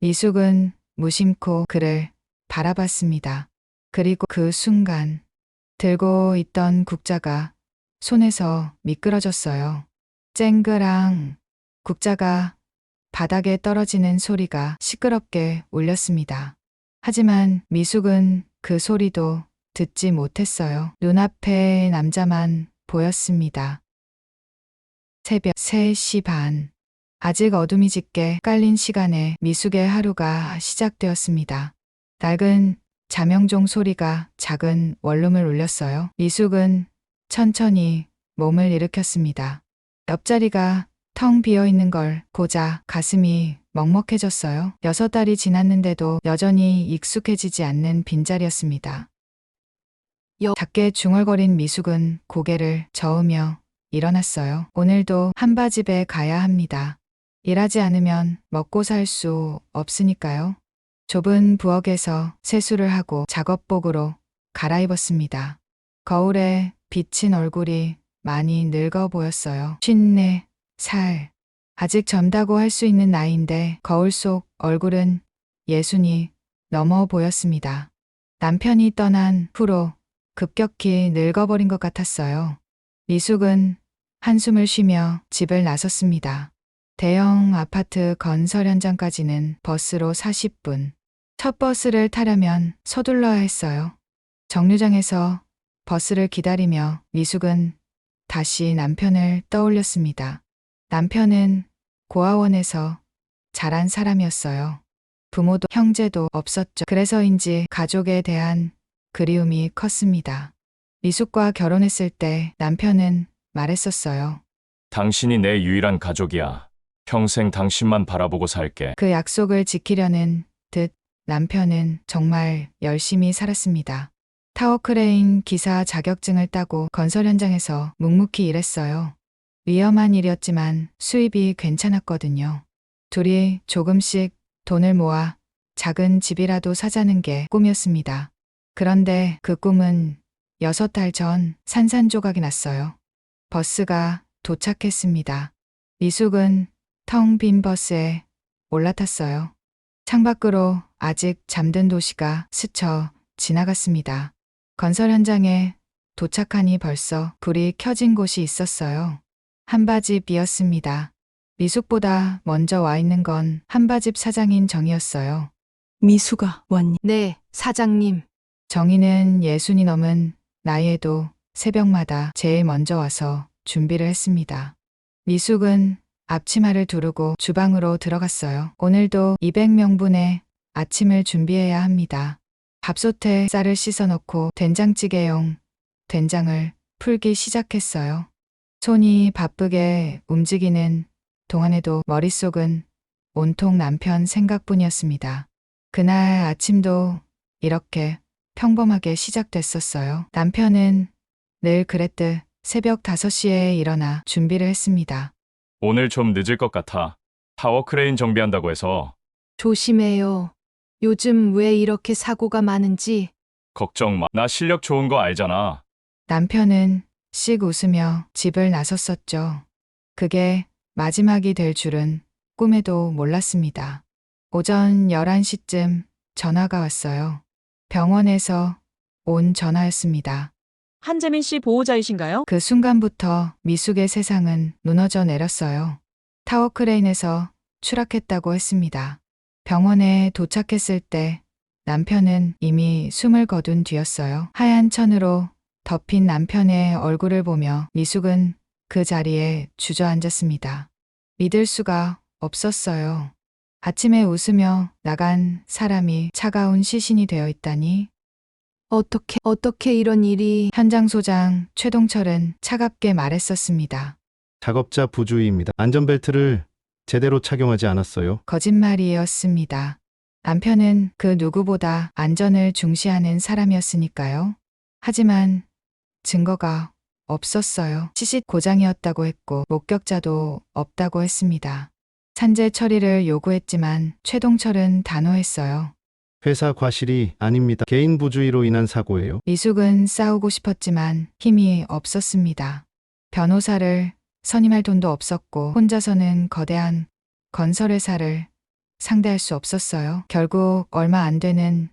미숙은 무심코 그를 바라봤습니다. 그리고 그 순간 들고 있던 국자가 손에서 미끄러졌어요. 쨍그랑 국자가 바닥에 떨어지는 소리가 시끄럽게 울렸습니다. 하지만 미숙은 그 소리도 듣지 못했어요. 눈앞에 남자만 보였습니다. 새벽 3시 반. 아직 어둠이 짙게 깔린 시간에 미숙의 하루가 시작되었습니다. 낡은 자명종 소리가 작은 원룸을 울렸어요. 미숙은 천천히 몸을 일으켰습니다. 옆자리가 텅 비어 있는 걸 보자 가슴이 먹먹해졌어요. 6달이 지났는데도 여전히 익숙해지지 않는 빈자리였습니다. 작게 중얼거린 미숙은 고개를 저으며 일어났어요. 오늘도 한바집에 가야 합니다. 일하지 않으면 먹고 살 수 없으니까요. 좁은 부엌에서 세수를 하고 작업복으로 갈아입었습니다. 거울에 비친 얼굴이 많이 늙어 보였어요. 54살. 아직 젊다고 할 수 있는 나이인데 거울 속 얼굴은 60이 넘어 보였습니다. 남편이 떠난 후로 급격히 늙어버린 것 같았어요. 미숙은 한숨을 쉬며 집을 나섰습니다. 대형 아파트 건설 현장까지는 버스로 40분. 첫 버스를 타려면 서둘러야 했어요. 정류장에서 버스를 기다리며 미숙은 다시 남편을 떠올렸습니다. 남편은 고아원에서 자란 사람이었어요. 부모도 형제도 없었죠. 그래서인지 가족에 대한 그리움이 컸습니다. 미숙과 결혼했을 때 남편은 말했었어요. 당신이 내 유일한 가족이야. 평생 당신만 바라보고 살게. 그 약속을 지키려는 듯 남편은 정말 열심히 살았습니다. 타워크레인 기사 자격증을 따고 건설 현장에서 묵묵히 일했어요. 위험한 일이었지만 수입이 괜찮았거든요. 둘이 조금씩 돈을 모아 작은 집이라도 사자는 게 꿈이었습니다. 그런데 그 꿈은 6달 전 산산조각이 났어요. 버스가 도착했습니다. 미숙은 텅 빈 버스에 올라탔어요. 창밖으로 아직 잠든 도시가 스쳐 지나갔습니다. 건설 현장에 도착하니 벌써 불이 켜진 곳이 있었어요. 한바집이었습니다. 미숙보다 먼저 와 있는 건 한바집 사장인 정이었어요. 미숙아, 왔니? 네, 사장님. 정이는 60이 넘은 나이에도 새벽마다 제일 먼저 와서 준비를 했습니다. 미숙은 앞치마를 두르고 주방으로 들어갔어요. 오늘도 200명분의 아침을 준비해야 합니다. 밥솥에 쌀을 씻어 넣고 된장찌개용 된장을 풀기 시작했어요. 손이 바쁘게 움직이는 동안에도 머릿속은 온통 남편 생각뿐이었습니다. 그날 아침도 이렇게 평범하게 시작됐었어요. 남편은 늘 그랬듯 새벽 5시에 일어나 준비를 했습니다. 오늘 좀 늦을 것 같아. 타워 크레인 정비한다고 해서. 조심해요. 요즘 왜 이렇게 사고가 많은지. 걱정 마. 나 실력 좋은 거 알잖아. 남편은 씩 웃으며 집을 나섰었죠. 그게 마지막이 될 줄은 꿈에도 몰랐습니다. 오전 11시쯤 전화가 왔어요. 병원에서 온 전화였습니다. 한재민 씨 보호자이신가요? 그 순간부터 미숙의 세상은 무너져 내렸어요. 타워크레인에서 추락했다고 했습니다. 병원에 도착했을 때 남편은 이미 숨을 거둔 뒤였어요. 하얀 천으로 덮인 남편의 얼굴을 보며 미숙은 그 자리에 주저앉았습니다. 믿을 수가 없었어요. 아침에 웃으며 나간 사람이 차가운 시신이 되어 있다니. 어떻게 이런 일이. 현장 소장 최동철은 차갑게 말했었습니다. 작업자 부주의입니다. 안전벨트를 제대로 착용하지 않았어요. 거짓말이었습니다. 남편은 그 누구보다 안전을 중시하는 사람이었으니까요. 하지만 증거가 없었어요. 시신 고장이었다고 했고 목격자도 없다고 했습니다. 산재 처리를 요구했지만 최동철은 단호했어요. 회사 과실이 아닙니다. 개인 부주의로 인한 사고예요. 미숙은 싸우고 싶었지만 힘이 없었습니다. 변호사를 선임할 돈도 없었고 혼자서는 거대한 건설회사를 상대할 수 없었어요. 결국 얼마 안 되는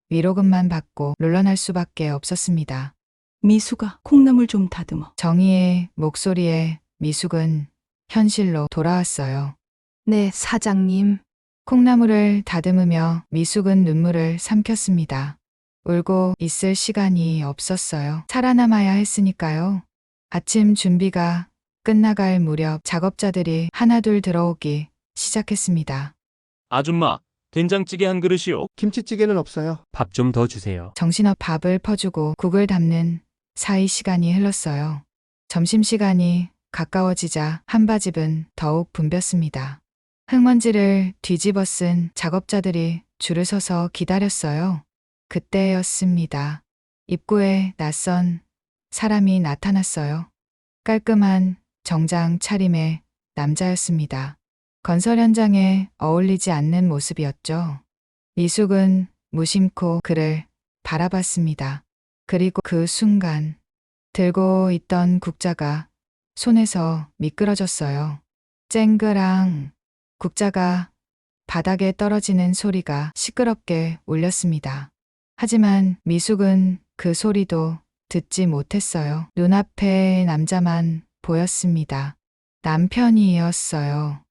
위로금만 받고 물러날 수밖에 없었습니다. 미수가 콩나물 좀 다듬어. 정희의 목소리에 미숙은 현실로 돌아왔어요. 네, 사장님. 콩나물을 다듬으며 미숙은 눈물을 삼켰습니다. 울고 있을 시간이 없었어요. 살아남아야 했으니까요. 아침 준비가 끝나갈 무렵 작업자들이 하나둘 들어오기 시작했습니다. 아줌마, 된장찌개 한 그릇이요. 김치찌개는 없어요. 밥 좀 더 주세요. 정신없 밥을 퍼주고 국을 담는 사이 시간이 흘렀어요. 점심시간이 가까워지자 한바집은 더욱 붐볐습니다. 흙먼지를 뒤집어 쓴 작업자들이 줄을 서서 기다렸어요. 그때였습니다. 입구에 낯선 사람이 나타났어요. 깔끔한 정장 차림의 남자였습니다. 건설 현장에 어울리지 않는 모습이었죠. 미숙은 무심코 그를 바라봤습니다. 그리고 그 순간 들고 있던 국자가 손에서 미끄러졌어요. 쨍그랑 국자가 바닥에 떨어지는 소리가 시끄럽게 울렸습니다. 하지만 미숙은 그 소리도 듣지 못했어요. 눈앞에 남자만 보였습니다. 남편이었어요.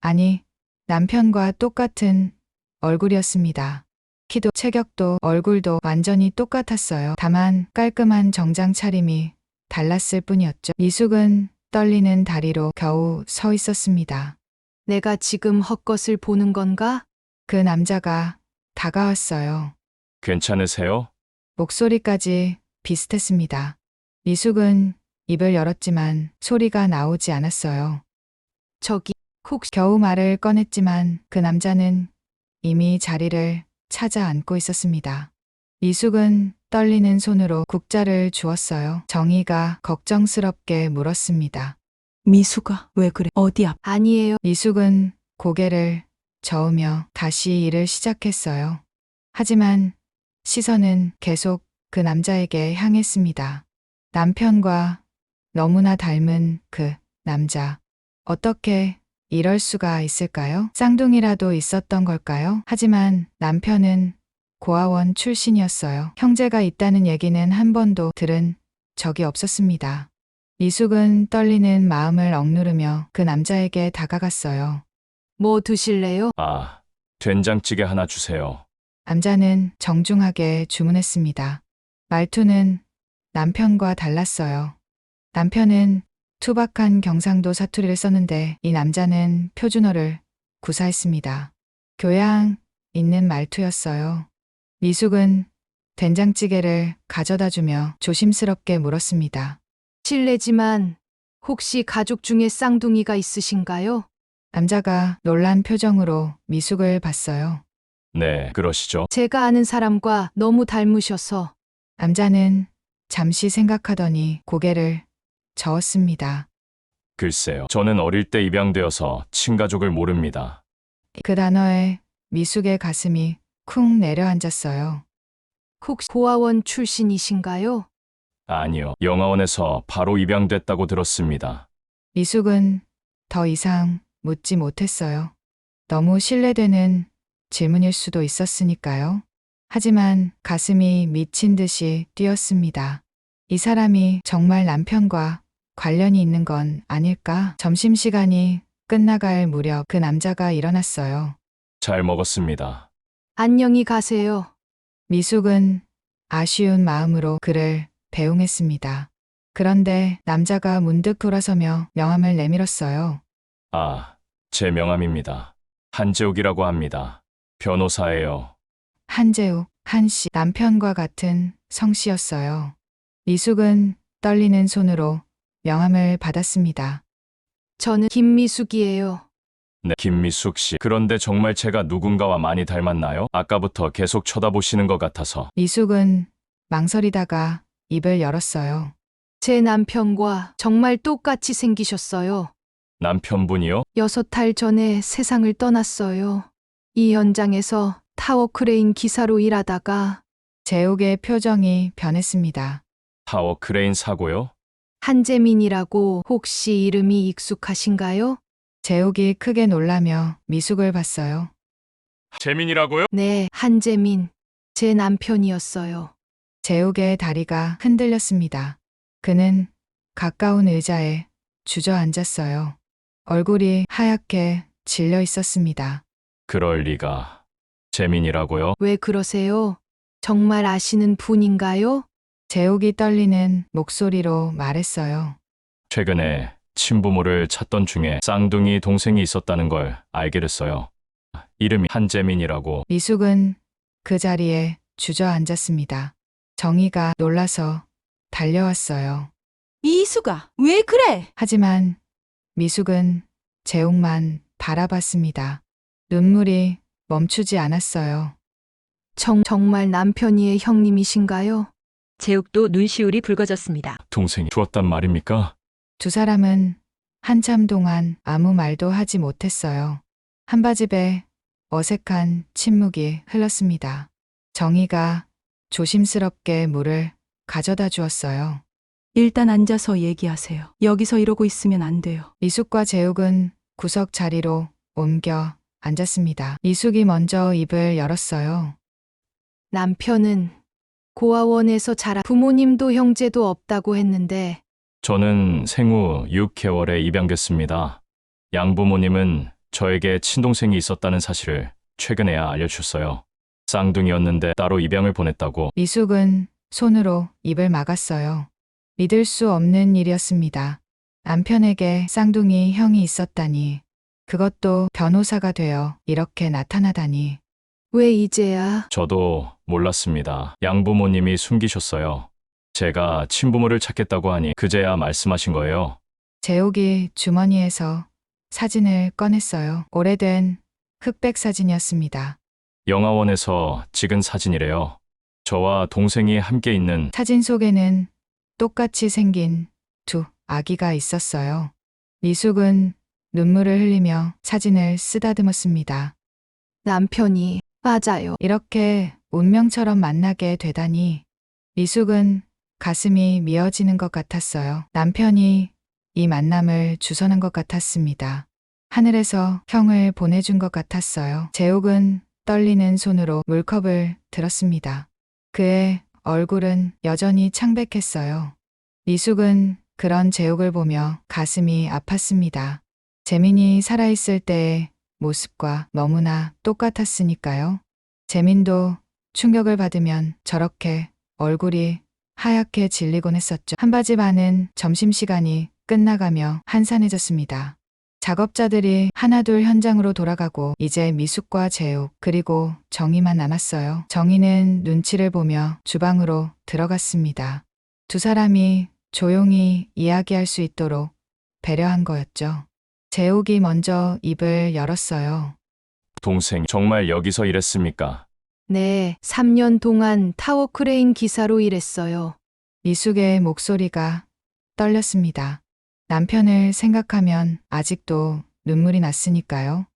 아니, 남편과 똑같은 얼굴이었습니다. 키도 체격도 얼굴도 완전히 똑같았어요. 다만 깔끔한 정장 차림이 달랐을 뿐이었죠. 미숙은 떨리는 다리로 겨우 서 있었습니다. 내가 지금 헛것을 보는 건가? 그 남자가 다가왔어요. 괜찮으세요? 목소리까지 비슷했습니다. 미숙은 입을 열었지만 소리가 나오지 않았어요. 저기, 혹시 겨우 말을 꺼냈지만 그 남자는 이미 자리를 찾아 앉고 있었습니다. 미숙은 떨리는 손으로 국자를 주었어요. 정희가 걱정스럽게 물었습니다. 미수가 왜 그래? 어디 아파? 아니에요. 미숙은 고개를 저으며 다시 일을 시작했어요. 하지만 시선은 계속 그 남자에게 향했습니다. 남편과 너무나 닮은 그 남자. 어떻게 이럴 수가 있을까요? 쌍둥이라도 있었던 걸까요? 하지만 남편은 고아원 출신이었어요. 형제가 있다는 얘기는 한 번도 들은 적이 없었습니다. 미숙은 떨리는 마음을 억누르며 그 남자에게 다가갔어요. 뭐 드실래요? 아, 된장찌개 하나 주세요. 남자는 정중하게 주문했습니다. 말투는 남편과 달랐어요. 남편은 투박한 경상도 사투리를 썼는데 이 남자는 표준어를 구사했습니다. 교양 있는 말투였어요. 미숙은 된장찌개를 가져다 주며 조심스럽게 물었습니다. 실례지만 혹시 가족 중에 쌍둥이가 있으신가요? 남자가 놀란 표정으로 미숙을 봤어요. 네, 그러시죠. 제가 아는 사람과 너무 닮으셔서. 남자는 잠시 생각하더니 고개를 저었습니다. 글쎄요. 저는 어릴 때 입양되어서 친가족을 모릅니다. 그 단어에 미숙의 가슴이 쿵 내려앉았어요. 혹시 고아원 출신이신가요? 아니요. 영아원에서 바로 입양됐다고 들었습니다. 미숙은 더 이상 묻지 못했어요. 너무 신뢰되는 질문일 수도 있었으니까요. 하지만 가슴이 미친 듯이 뛰었습니다. 이 사람이 정말 남편과 관련이 있는 건 아닐까? 점심시간이 끝나갈 무렵 그 남자가 일어났어요. 잘 먹었습니다. 안녕히 가세요. 미숙은 아쉬운 마음으로 그를 배웅했습니다. 그런데 남자가 문득 돌아서며 명함을 내밀었어요. 아, 제 명함입니다. 한재욱이라고 합니다. 변호사예요. 한재욱, 한씨 남편과 같은 성씨였어요. 미숙은 떨리는 손으로 명함을 받았습니다. 저는 김미숙이에요. 네, 김미숙 씨. 그런데 정말 제가 누군가와 많이 닮았나요? 아까부터 계속 쳐다보시는 것 같아서. 미숙은 망설이다가 입을 열었어요. 제 남편과 정말 똑같이 생기셨어요. 남편분이요? 6달 전에 세상을 떠났어요. 이 현장에서 타워 크레인 기사로 일하다가 재욱의 표정이 변했습니다. 타워 크레인 사고요? 한재민이라고 혹시 이름이 익숙하신가요? 재욱이 크게 놀라며 미숙을 봤어요. 재민이라고요? 네, 한재민. 제 남편이었어요. 재욱의 다리가 흔들렸습니다. 그는 가까운 의자에 주저앉았어요. 얼굴이 하얗게 질려 있었습니다. 그럴 리가. 재민이라고요? 왜 그러세요? 정말 아시는 분인가요? 재욱이 떨리는 목소리로 말했어요. 최근에 친부모를 찾던 중에 쌍둥이 동생이 있었다는 걸 알게 됐어요. 이름이 한재민이라고. 미숙은 그 자리에 주저앉았습니다. 정희가 놀라서 달려왔어요. 미숙아, 왜 그래? 하지만 미숙은 재욱만 바라봤습니다. 눈물이 멈추지 않았어요. 정말 남편이의 형님이신가요? 재욱도 눈시울이 붉어졌습니다. 동생이 죽었단 말입니까? 두 사람은 한참 동안 아무 말도 하지 못했어요. 한바집에 어색한 침묵이 흘렀습니다. 정희가 조심스럽게 물을 가져다 주었어요. 일단 앉아서 얘기하세요. 여기서 이러고 있으면 안 돼요. 미숙과 재욱은 구석 자리로 옮겨 앉았습니다. 미숙이 먼저 입을 열었어요. 남편은 고아원에서 자라 부모님도 형제도 없다고 했는데 저는 생후 6개월에 입양됐습니다. 양부모님은 저에게 친동생이 있었다는 사실을 최근에야 알려주셨어요. 쌍둥이였는데 따로 입양을 보냈다고. 미숙은 손으로 입을 막았어요. 믿을 수 없는 일이었습니다. 남편에게 쌍둥이 형이 있었다니. 그것도 변호사가 되어 이렇게 나타나다니. 왜 이제야? 저도 몰랐습니다. 양부모님이 숨기셨어요. 제가 친부모를 찾겠다고 하니 그제야 말씀하신 거예요. 재욱이 주머니에서 사진을 꺼냈어요. 오래된 흑백 사진이었습니다. 영화원에서 찍은 사진이래요. 저와 동생이 함께 있는. 사진 속에는 똑같이 생긴 두 아기가 있었어요. 미숙은 눈물을 흘리며 사진을 쓰다듬었습니다. 남편이 맞아요. 이렇게 운명처럼 만나게 되다니. 미숙은 가슴이 미어지는 것 같았어요. 남편이 이 만남을 주선한 것 같았습니다. 하늘에서 형을 보내준 것 같았어요. 재욱은 떨리는 손으로 물컵을 들었습니다. 그의 얼굴은 여전히 창백했어요. 미숙은 그런 재욱을 보며 가슴이 아팠습니다. 재민이 살아있을 때의 모습과 너무나 똑같았으니까요. 재민도 충격을 받으면 저렇게 얼굴이 하얗게 질리곤 했었죠. 한바집 안은 점심시간이 끝나가며 한산해졌습니다. 작업자들이 하나둘 현장으로 돌아가고 이제 미숙과 재욱 그리고 정희만 남았어요. 정희는 눈치를 보며 주방으로 들어갔습니다. 두 사람이 조용히 이야기할 수 있도록 배려한 거였죠. 재욱이 먼저 입을 열었어요. 동생 정말 여기서 일했습니까? 네, 3년 동안 타워 크레인 기사로 일했어요. 미숙의 목소리가 떨렸습니다. 남편을 생각하면 아직도 눈물이 났으니까요.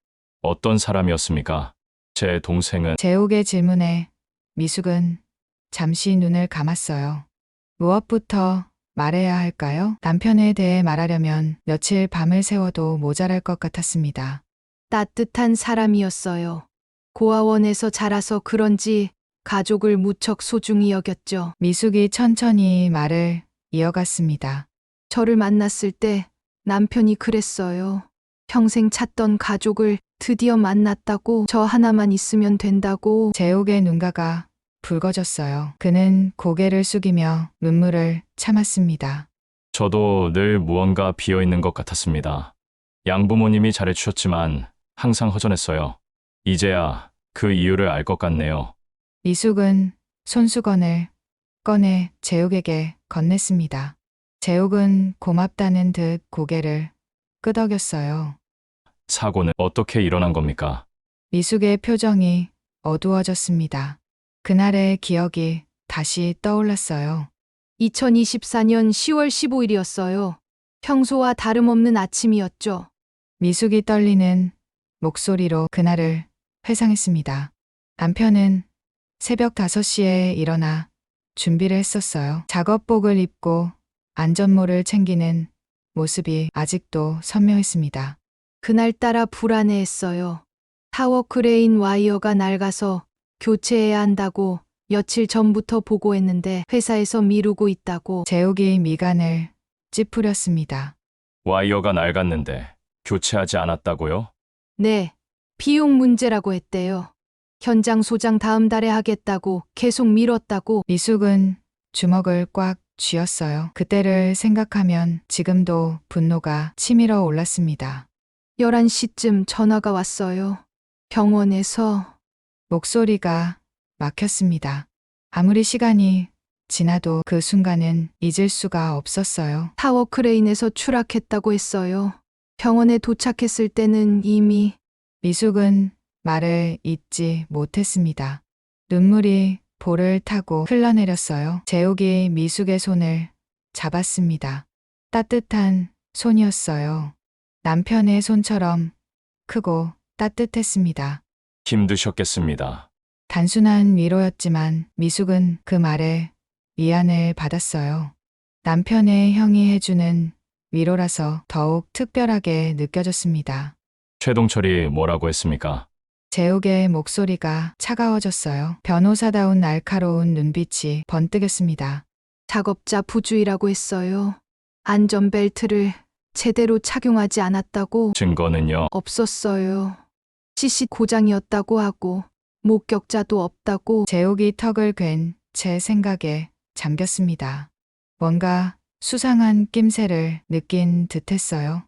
어떤 사람이었습니까? 제 동생은. 재욱의 질문에 미숙은 잠시 눈을 감았어요. 무엇부터 말해야 할까요? 남편에 대해 말하려면 며칠 밤을 새워도 모자랄 것 같았습니다. 따뜻한 사람이었어요. 고아원에서 자라서 그런지 가족을 무척 소중히 여겼죠. 미숙이 천천히 말을 이어갔습니다. 저를 만났을 때 남편이 그랬어요. 평생 찾던 가족을 드디어 만났다고, 저 하나만 있으면 된다고. 재욱의 눈가가 붉어졌어요. 그는 고개를 숙이며 눈물을 참았습니다. 저도 늘 무언가 비어있는 것 같았습니다. 양부모님이 잘해주셨지만 항상 허전했어요. 이제야 그 이유를 알 것 같네요. 미숙은 손수건을 꺼내 재욱에게 건넸습니다. 재욱은 고맙다는 듯 고개를 끄덕였어요. 사고는 어떻게 일어난 겁니까? 미숙의 표정이 어두워졌습니다. 그날의 기억이 다시 떠올랐어요. 2024년 10월 15일이었어요. 평소와 다름없는 아침이었죠. 미숙이 떨리는 목소리로 그날을 회상했습니다. 남편은 새벽 5시에 일어나 준비를 했었어요. 작업복을 입고 안전모를 챙기는 모습이 아직도 선명했습니다. 그날따라 불안해했어요. 타워 크레인 와이어가 낡아서 교체해야 한다고 며칠 전부터 보고했는데 회사에서 미루고 있다고. 재욱이 미간을 찌푸렸습니다. 와이어가 낡았는데 교체하지 않았다고요? 네, 비용 문제라고 했대요. 현장 소장 다음 달에 하겠다고 계속 미뤘다고. 미숙은 주먹을 꽉 쥐었어요. 그때를 생각하면 지금도 분노가 치밀어 올랐습니다. 11시쯤 전화가 왔어요. 병원에서. 목소리가 막혔습니다. 아무리 시간이 지나도 그 순간은 잊을 수가 없었어요. 타워 크레인에서 추락했다고 했어요. 병원에 도착했을 때는 이미. 미숙은 말을 잇지 못했습니다. 눈물이 볼을 타고 흘러내렸어요. 재욱이 미숙의 손을 잡았습니다. 따뜻한 손이었어요. 남편의 손처럼 크고 따뜻했습니다. 힘드셨겠습니다. 단순한 위로였지만 미숙은 그 말에 위안을 받았어요. 남편의 형이 해주는 위로라서 더욱 특별하게 느껴졌습니다. 최동철이 뭐라고 했습니까? 재욱의 목소리가 차가워졌어요. 변호사다운 날카로운 눈빛이 번뜩였습니다. 작업자 부주의라고 했어요. 안전벨트를 제대로 착용하지 않았다고. 증거는요? 없었어요. CC 고장이었다고 하고 목격자도 없다고. 재욱이 턱을 괜 제 생각에 잠겼습니다. 뭔가 수상한 낌새를 느낀 듯했어요.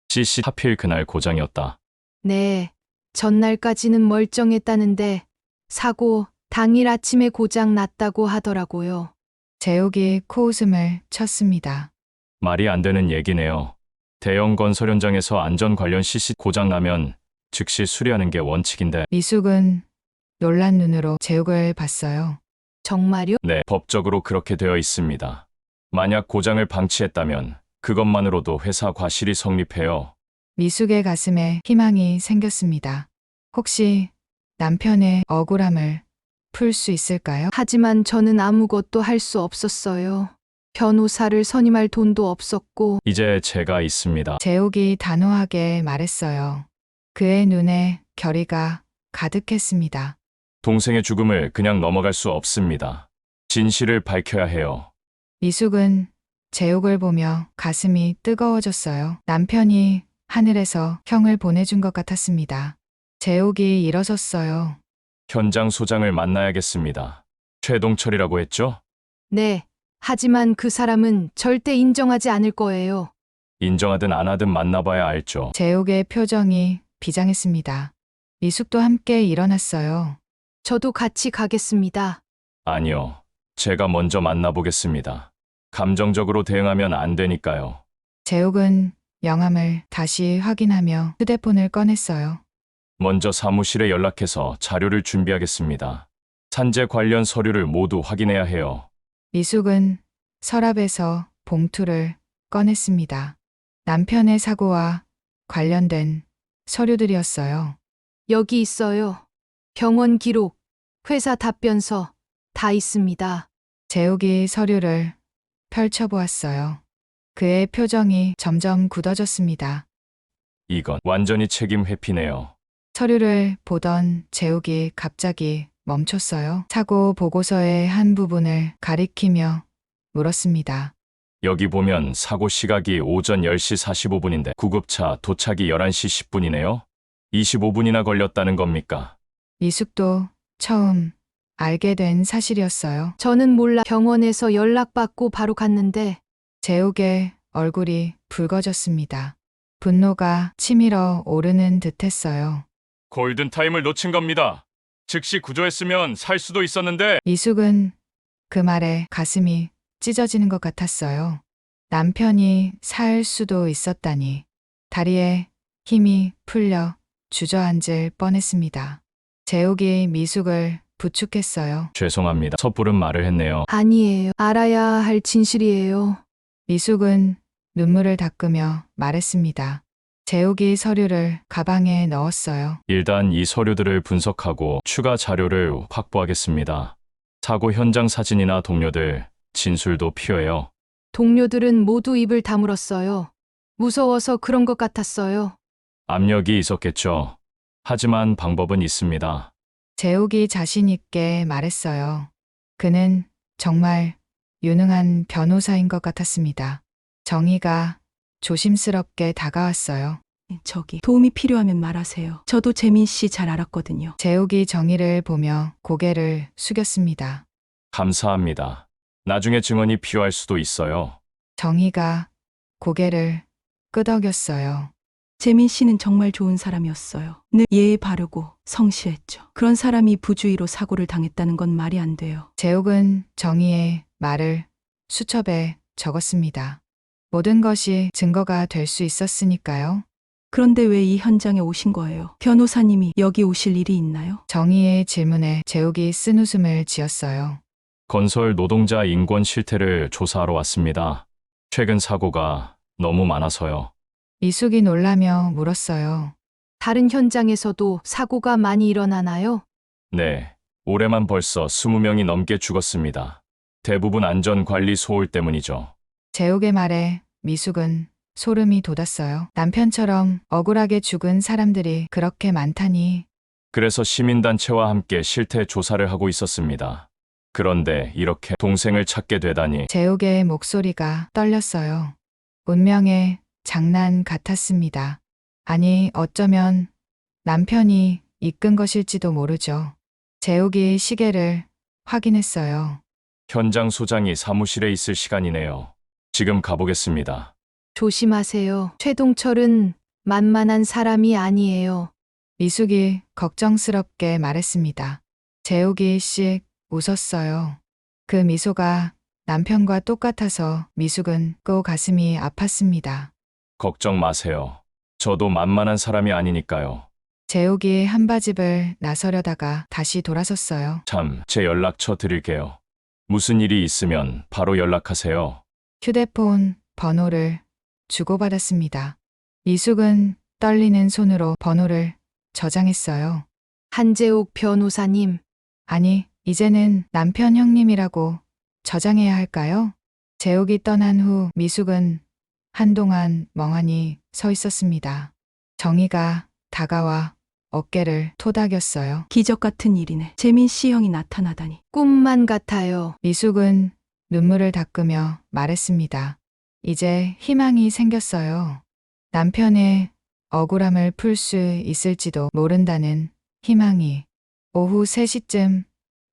CC 하필 그날 고장이었다. 네, 전날까지는 멀쩡했다는데 사고 당일 아침에 고장 났다고 하더라고요. 재욱이 코웃음을 쳤습니다. 말이 안 되는 얘기네요. 대형 건설 현장에서 안전 관련 CC 고장 나면 즉시 수리하는 게 원칙인데. 미숙은 놀란 눈으로 재욱을 봤어요. 정말요? 네, 법적으로 그렇게 되어 있습니다. 만약 고장을 방치했다면 그것만으로도 회사 과실이 성립해요. 미숙의 가슴에 희망이 생겼습니다. 혹시 남편의 억울함을 풀 수 있을까요? 하지만 저는 아무것도 할 수 없었어요. 변호사를 선임할 돈도 없었고. 이제 제가 있습니다. 재욱이 단호하게 말했어요. 그의 눈에 결의가 가득했습니다. 동생의 죽음을 그냥 넘어갈 수 없습니다. 진실을 밝혀야 해요. 미숙은 재욱을 보며 가슴이 뜨거워졌어요. 남편이 하늘에서 형을 보내준 것 같았습니다. 재욱이 일어섰어요. 현장 소장을 만나야겠습니다. 최동철이라고 했죠? 네, 하지만 그 사람은 절대 인정하지 않을 거예요. 인정하든 안 하든 만나봐야 알죠. 재욱의 표정이 비장했습니다. 미숙도 함께 일어났어요. 저도 같이 가겠습니다. 아니요. 제가 먼저 만나보겠습니다. 감정적으로 대응하면 안 되니까요. 재욱은 명함을 다시 확인하며 휴대폰을 꺼냈어요. 먼저 사무실에 연락해서 자료를 준비하겠습니다. 산재 관련 서류를 모두 확인해야 해요. 미숙은 서랍에서 봉투를 꺼냈습니다. 남편의 사고와 관련된 서류들이었어요. 여기 있어요. 병원 기록, 회사 답변서 다 있습니다. 재욱이 서류를 펼쳐보았어요. 그의 표정이 점점 굳어졌습니다. 이건 완전히 책임 회피네요. 서류를 보던 재욱이 갑자기 멈췄어요. 사고 보고서의 한 부분을 가리키며 물었습니다. 여기 보면 사고 시각이 오전 10시 45분인데 구급차 도착이 11시 10분이네요. 25분이나 걸렸다는 겁니까? 미숙도 처음 알게 된 사실이었어요. 저는 몰라 병원에서 연락받고 바로 갔는데. 재욱의 얼굴이 붉어졌습니다. 분노가 치밀어 오르는 듯했어요. 골든타임을 놓친 겁니다. 즉시 구조했으면 살 수도 있었는데. 미숙은 그 말에 가슴이 찢어지는 것 같았어요. 남편이 살 수도 있었다니. 다리에 힘이 풀려 주저앉을 뻔했습니다. 재욱이 미숙을 부축했어요. 죄송합니다. 섣부른 말을 했네요. 아니에요. 알아야 할 진실이에요. 미숙은 눈물을 닦으며 말했습니다. 재욱이 서류를 가방에 넣었어요. 일단 이 서류들을 분석하고 추가 자료를 확보하겠습니다. 사고 현장 사진이나 동료들 진술도 필요해요. 동료들은 모두 입을 다물었어요. 무서워서 그런 것 같았어요. 압력이 있었겠죠. 하지만 방법은 있습니다. 재욱이 자신 있게 말했어요. 그는 정말 유능한 변호사인 것 같았습니다. 정희가 조심스럽게 다가왔어요. 저기 도움이 필요하면 말하세요. 저도 재민 씨 잘 알았거든요. 재욱이 정희를 보며 고개를 숙였습니다. 감사합니다. 나중에 증언이 필요할 수도 있어요. 정희가 고개를 끄덕였어요. 재민 씨는 정말 좋은 사람이었어요. 늘 예에 바르고 성실했죠. 그런 사람이 부주의로 사고를 당했다는 건 말이 안 돼요. 재욱은 정희의 말을 수첩에 적었습니다. 모든 것이 증거가 될 수 있었으니까요. 그런데 왜 이 현장에 오신 거예요? 변호사님이 여기 오실 일이 있나요? 정희의 질문에 재욱이 쓴웃음을 지었어요. 건설 노동자 인권 실태를 조사하러 왔습니다. 최근 사고가 너무 많아서요. 이숙이 놀라며 물었어요. 다른 현장에서도 사고가 많이 일어나나요? 네, 올해만 벌써 20명이 넘게 죽었습니다. 대부분 안전관리 소홀 때문이죠. 재욱의 말에 미숙은 소름이 돋았어요. 남편처럼 억울하게 죽은 사람들이 그렇게 많다니. 그래서 시민단체와 함께 실태 조사를 하고 있었습니다. 그런데 이렇게 동생을 찾게 되다니. 재욱의 목소리가 떨렸어요. 운명의 장난 같았습니다. 아니, 어쩌면 남편이 이끈 것일지도 모르죠. 재욱이 시계를 확인했어요. 현장 소장이 사무실에 있을 시간이네요. 지금 가보겠습니다. 조심하세요. 최동철은 만만한 사람이 아니에요. 미숙이 걱정스럽게 말했습니다. 재욱이 씩 웃었어요. 그 미소가 남편과 똑같아서 미숙은 또 가슴이 아팠습니다. 걱정 마세요. 저도 만만한 사람이 아니니까요. 재욱이 한바집을 나서려다가 다시 돌아섰어요. 참, 제 연락처 드릴게요. 무슨 일이 있으면 바로 연락하세요. 휴대폰 번호를 주고받았습니다. 미숙은 떨리는 손으로 번호를 저장했어요. 한재욱 변호사님, 아니, 이제는 남편 형님이라고 저장해야 할까요? 재욱이 떠난 후 미숙은 한동안 멍하니 서 있었습니다. 정희가 다가와 어깨를 토닥였어요. 기적 같은 일이네. 재민 씨 형이 나타나다니. 꿈만 같아요. 미숙은 눈물을 닦으며 말했습니다. 이제 희망이 생겼어요. 남편의 억울함을 풀 수 있을지도 모른다는 희망이. 오후 3시쯤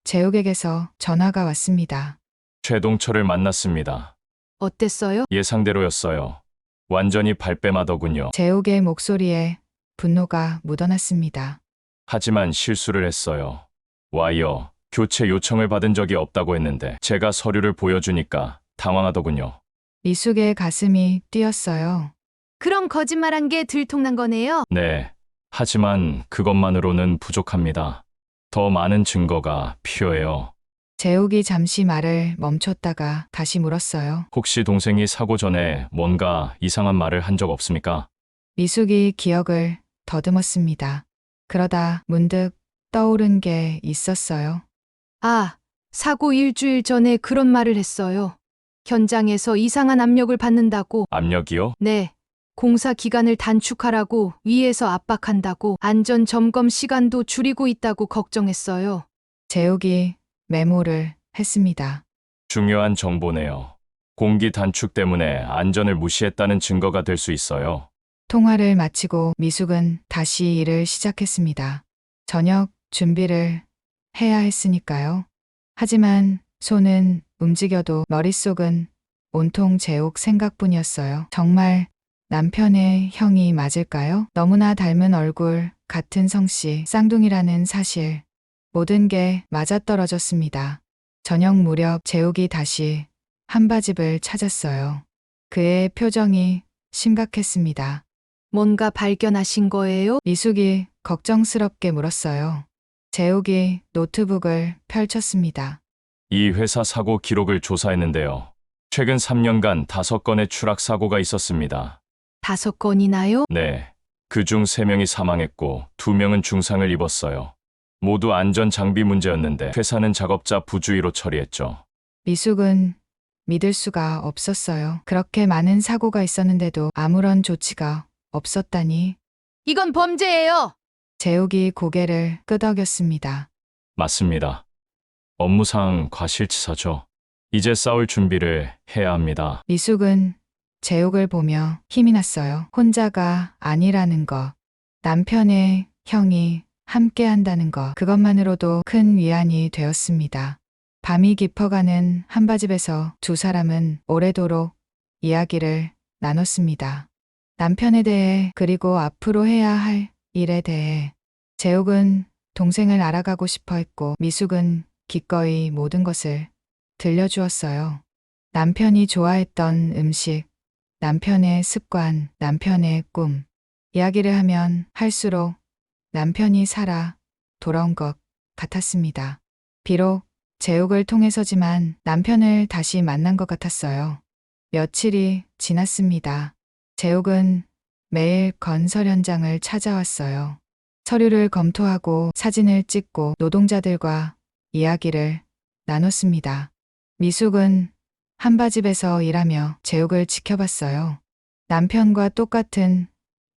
재욱에게서 전화가 왔습니다. 최동철을 만났습니다. 어땠어요? 예상대로였어요. 완전히 발뺌하더군요. 재욱의 목소리에 분노가 묻어났습니다. 하지만 실수를 했어요. 와이어 교체 요청을 받은 적이 없다고 했는데 제가 서류를 보여주니까 당황하더군요. 미숙의 가슴이 뛰었어요. 그럼 거짓말한 게 들통난 거네요. 네, 하지만 그것만으로는 부족합니다. 더 많은 증거가 필요해요. 재욱이 잠시 말을 멈췄다가 다시 물었어요. 혹시 동생이 사고 전에 뭔가 이상한 말을 한 적 없습니까? 미숙이 기억을 더듬었습니다. 그러다 문득 떠오른 게 있었어요. 아, 사고 일주일 전에 그런 말을 했어요. 현장에서 이상한 압력을 받는다고. 압력이요? 네. 공사 기간을 단축하라고 위에서 압박한다고 안전 점검 시간도 줄이고 있다고 걱정했어요. 재욱이 메모를 했습니다. 중요한 정보네요. 공기 단축 때문에 안전을 무시했다는 증거가 될 수 있어요. 통화를 마치고 미숙은 다시 일을 시작했습니다. 저녁 준비를 해야 했으니까요. 하지만 손은 움직여도 머릿속은 온통 재욱 생각뿐이었어요. 정말 남편의 형이 맞을까요? 너무나 닮은 얼굴, 같은 성씨, 쌍둥이라는 사실. 모든 게 맞아떨어졌습니다. 저녁 무렵 재욱이 다시 한바집을 찾았어요. 그의 표정이 심각했습니다. 뭔가 발견하신 거예요? 미숙이 걱정스럽게 물었어요. 재욱이 노트북을 펼쳤습니다. 이 회사 사고 기록을 조사했는데요. 최근 3년간 5건의 추락 사고가 있었습니다. 5건이나요? 네, 그중 3명이 사망했고 2명은 중상을 입었어요. 모두 안전 장비 문제였는데 회사는 작업자 부주의로 처리했죠. 미숙은 믿을 수가 없었어요. 그렇게 많은 사고가 있었는데도 아무런 조치가 없었다니. 이건 범죄예요. 재욱이 고개를 끄덕였습니다. 맞습니다. 업무상 과실치사죠. 이제 싸울 준비를 해야 합니다. 미숙은 재욱을 보며 힘이 났어요. 혼자가 아니라는 것, 남편의 형이 함께 한다는 것, 그것만으로도 큰 위안이 되었습니다. 밤이 깊어가는 한바집에서 두 사람은 오래도록 이야기를 나눴습니다. 남편에 대해 그리고 앞으로 해야 할 일에 대해. 재욱은 동생을 알아가고 싶어 했고 미숙은 기꺼이 모든 것을 들려주었어요. 남편이 좋아했던 음식, 남편의 습관, 남편의 꿈. 이야기를 하면 할수록 남편이 살아 돌아온 것 같았습니다. 비록 재욱을 통해서지만 남편을 다시 만난 것 같았어요. 며칠이 지났습니다. 재욱은 매일 건설 현장을 찾아왔어요. 서류를 검토하고 사진을 찍고 노동자들과 이야기를 나눴습니다. 미숙은 한바집에서 일하며 재욱을 지켜봤어요. 남편과 똑같은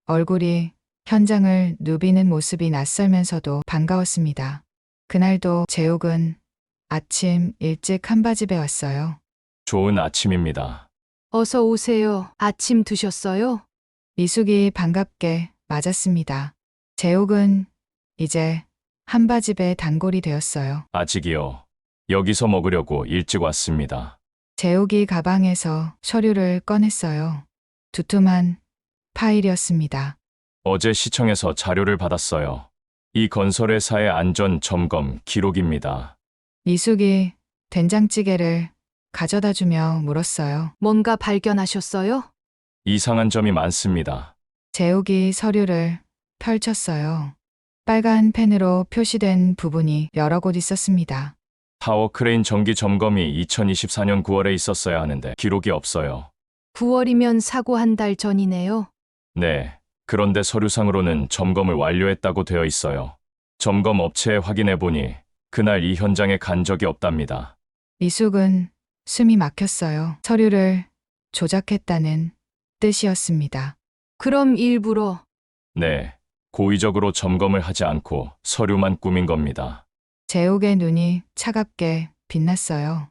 얼굴이 현장을 누비는 모습이 낯설면서도 반가웠습니다. 그날도 재욱은 아침 일찍 한바집에 왔어요. 좋은 아침입니다. 어서 오세요. 아침 드셨어요? 미숙이 반갑게 맞았습니다. 재욱은 이제 한바집의 단골이 되었어요. 아직이요. 여기서 먹으려고 일찍 왔습니다. 재욱이 가방에서 서류를 꺼냈어요. 두툼한 파일이었습니다. 어제 시청에서 자료를 받았어요. 이 건설회사의 안전 점검 기록입니다. 미숙이 된장찌개를 가져다 주며 물었어요. 뭔가 발견하셨어요? 이상한 점이 많습니다. 재욱이 서류를 펼쳤어요. 빨간 펜으로 표시된 부분이 여러 곳 있었습니다. 타워 크레인 정기 점검이 2024년 9월에 있었어야 하는데 기록이 없어요. 9월이면 사고 한 달 전이네요. 네. 그런데 서류상으로는 점검을 완료했다고 되어 있어요. 점검 업체에 확인해 보니 그날 이 현장에 간 적이 없답니다. 미숙은 숨이 막혔어요. 서류를 조작했다는 뜻이었습니다. 그럼 일부러 네. 고의적으로 점검을 하지 않고 서류만 꾸민 겁니다. 재욱의 눈이 차갑게 빛났어요.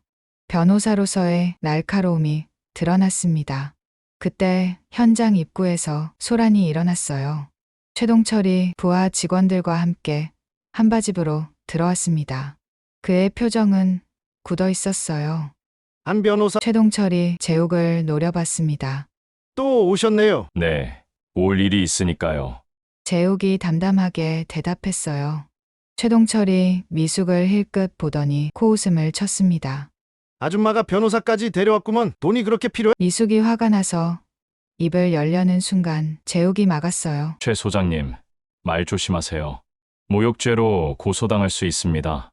변호사로서의 날카로움이 드러났습니다. 그때 현장 입구에서 소란이 일어났어요. 최동철이 부하 직원들과 함께 한바집으로 들어왔습니다. 그의 표정은 굳어 있었어요. 한 변호사 최동철이 재욱을 노려봤습니다. 또 오셨네요. 네. 올 일이 있으니까요. 재욱이 담담하게 대답했어요. 최동철이 미숙을 힐끗 보더니 코웃음을 쳤습니다. 아줌마가 변호사까지 데려왔구먼. 돈이 그렇게 필요해? 미숙이 화가 나서 입을 열려는 순간 재욱이 막았어요. 최 소장님, 말 조심하세요. 모욕죄로 고소당할 수 있습니다.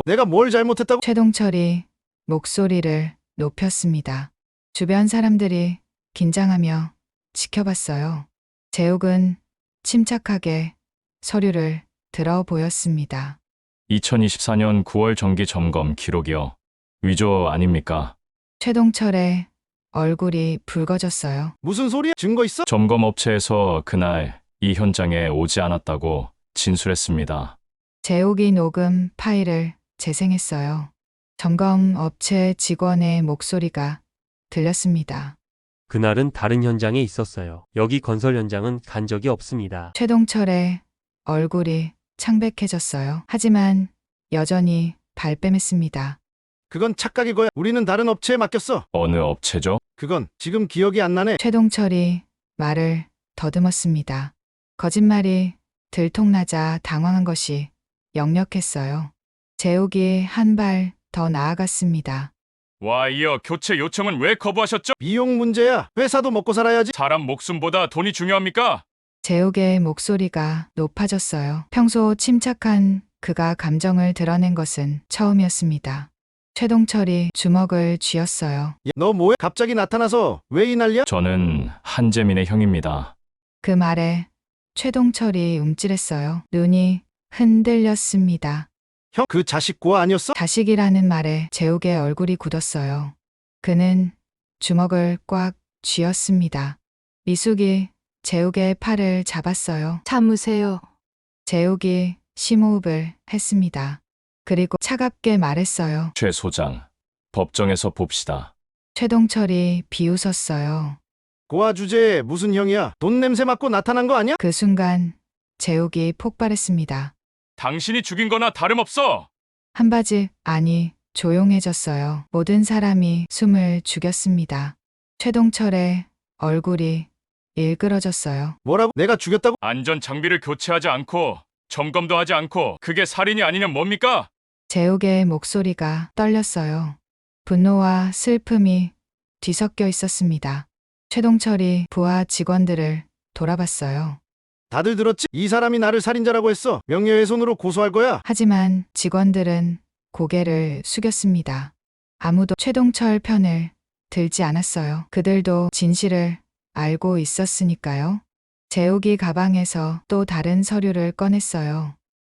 내가 뭘 잘못했다고? 최동철이 목소리를 높였습니다. 주변 사람들이 긴장하며 지켜봤어요. 재욱은 침착하게 서류를 들어 보였습니다. 2024년 9월 정기 점검 기록이요. 위조 아닙니까? 최동철의 얼굴이 붉어졌어요. 무슨 소리야? 증거 있어? 점검 업체에서 그날 이 현장에 오지 않았다고 진술했습니다. 재욱이 녹음 파일을 재생했어요. 점검 업체 직원의 목소리가 들렸습니다. 그날은 다른 현장에 있었어요. 여기 건설 현장은 간 적이 없습니다. 최동철의 얼굴이 창백해졌어요. 하지만 여전히 발뺌했습니다. 그건 착각일 거야. 우리는 다른 업체에 맡겼어. 어느 업체죠? 그건 지금 기억이 안 나네. 최동철이 말을 더듬었습니다. 거짓말이 들통나자 당황한 것이 역력했어요. 재욱이 한 발 더 나아갔습니다. 와, 이어 교체 요청은 왜 거부하셨죠? 비용 문제야. 회사도 먹고 살아야지. 사람 목숨보다 돈이 중요합니까? 재욱의 목소리가 높아졌어요. 평소 침착한 그가 감정을 드러낸 것은 처음이었습니다. 최동철이 주먹을 쥐었어요. 야, 너 뭐해? 갑자기 나타나서 왜 이 난리야? 저는 한재민의 형입니다. 그 말에 최동철이 움찔했어요. 눈이 흔들렸습니다. 형, 그 자식 고아 아니었어? 자식이라는 말에 재욱의 얼굴이 굳었어요. 그는 주먹을 꽉 쥐었습니다. 미숙이 재욱의 팔을 잡았어요. 참으세요. 재욱이 심호흡을 했습니다. 그리고 차갑게 말했어요. 최 소장, 법정에서 봅시다. 최동철이 비웃었어요. 고아 주제에 무슨 형이야? 돈 냄새 맡고 나타난 거 아니야? 그 순간 재욱이 폭발했습니다. 당신이 죽인 거나 다름없어! 한바지 안이 조용해졌어요. 모든 사람이 숨을 죽였습니다. 최동철의 얼굴이 일그러졌어요. 뭐라고? 내가 죽였다고? 안전 장비를 교체하지 않고 점검도 하지 않고 그게 살인이 아니면 뭡니까? 재욱의 목소리가 떨렸어요. 분노와 슬픔이 뒤섞여 있었습니다. 최동철이 부하 직원들을 돌아봤어요. 다들 들었지? 이 사람이 나를 살인자라고 했어. 명예훼손으로 고소할 거야. 하지만 직원들은 고개를 숙였습니다. 아무도 최동철 편을 들지 않았어요. 그들도 진실을 알고 있었으니까요. 재욱이 가방에서 또 다른 서류를 꺼냈어요.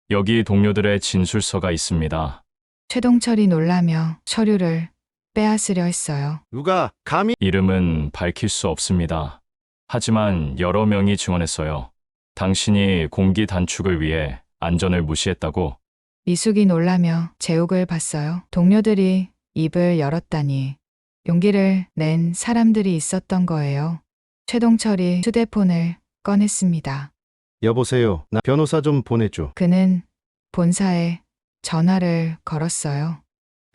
여기 동료들의 진술서가 있습니다. 최동철이 놀라며 서류를 빼앗으려 했어요. 누가 감히? 이름은 밝힐 수 없습니다. 하지만 여러 명이 증언했어요. 당신이 공기 단축을 위해 안전을 무시했다고. 미숙이 놀라며 재욱을 봤어요. 동료들이 입을 열었다니 용기를 낸 사람들이 있었던 거예요. 최동철이 휴대폰을 꺼냈습니다. 여보세요. 나 변호사 좀 보내줘. 그는 본사에 전화를 걸었어요.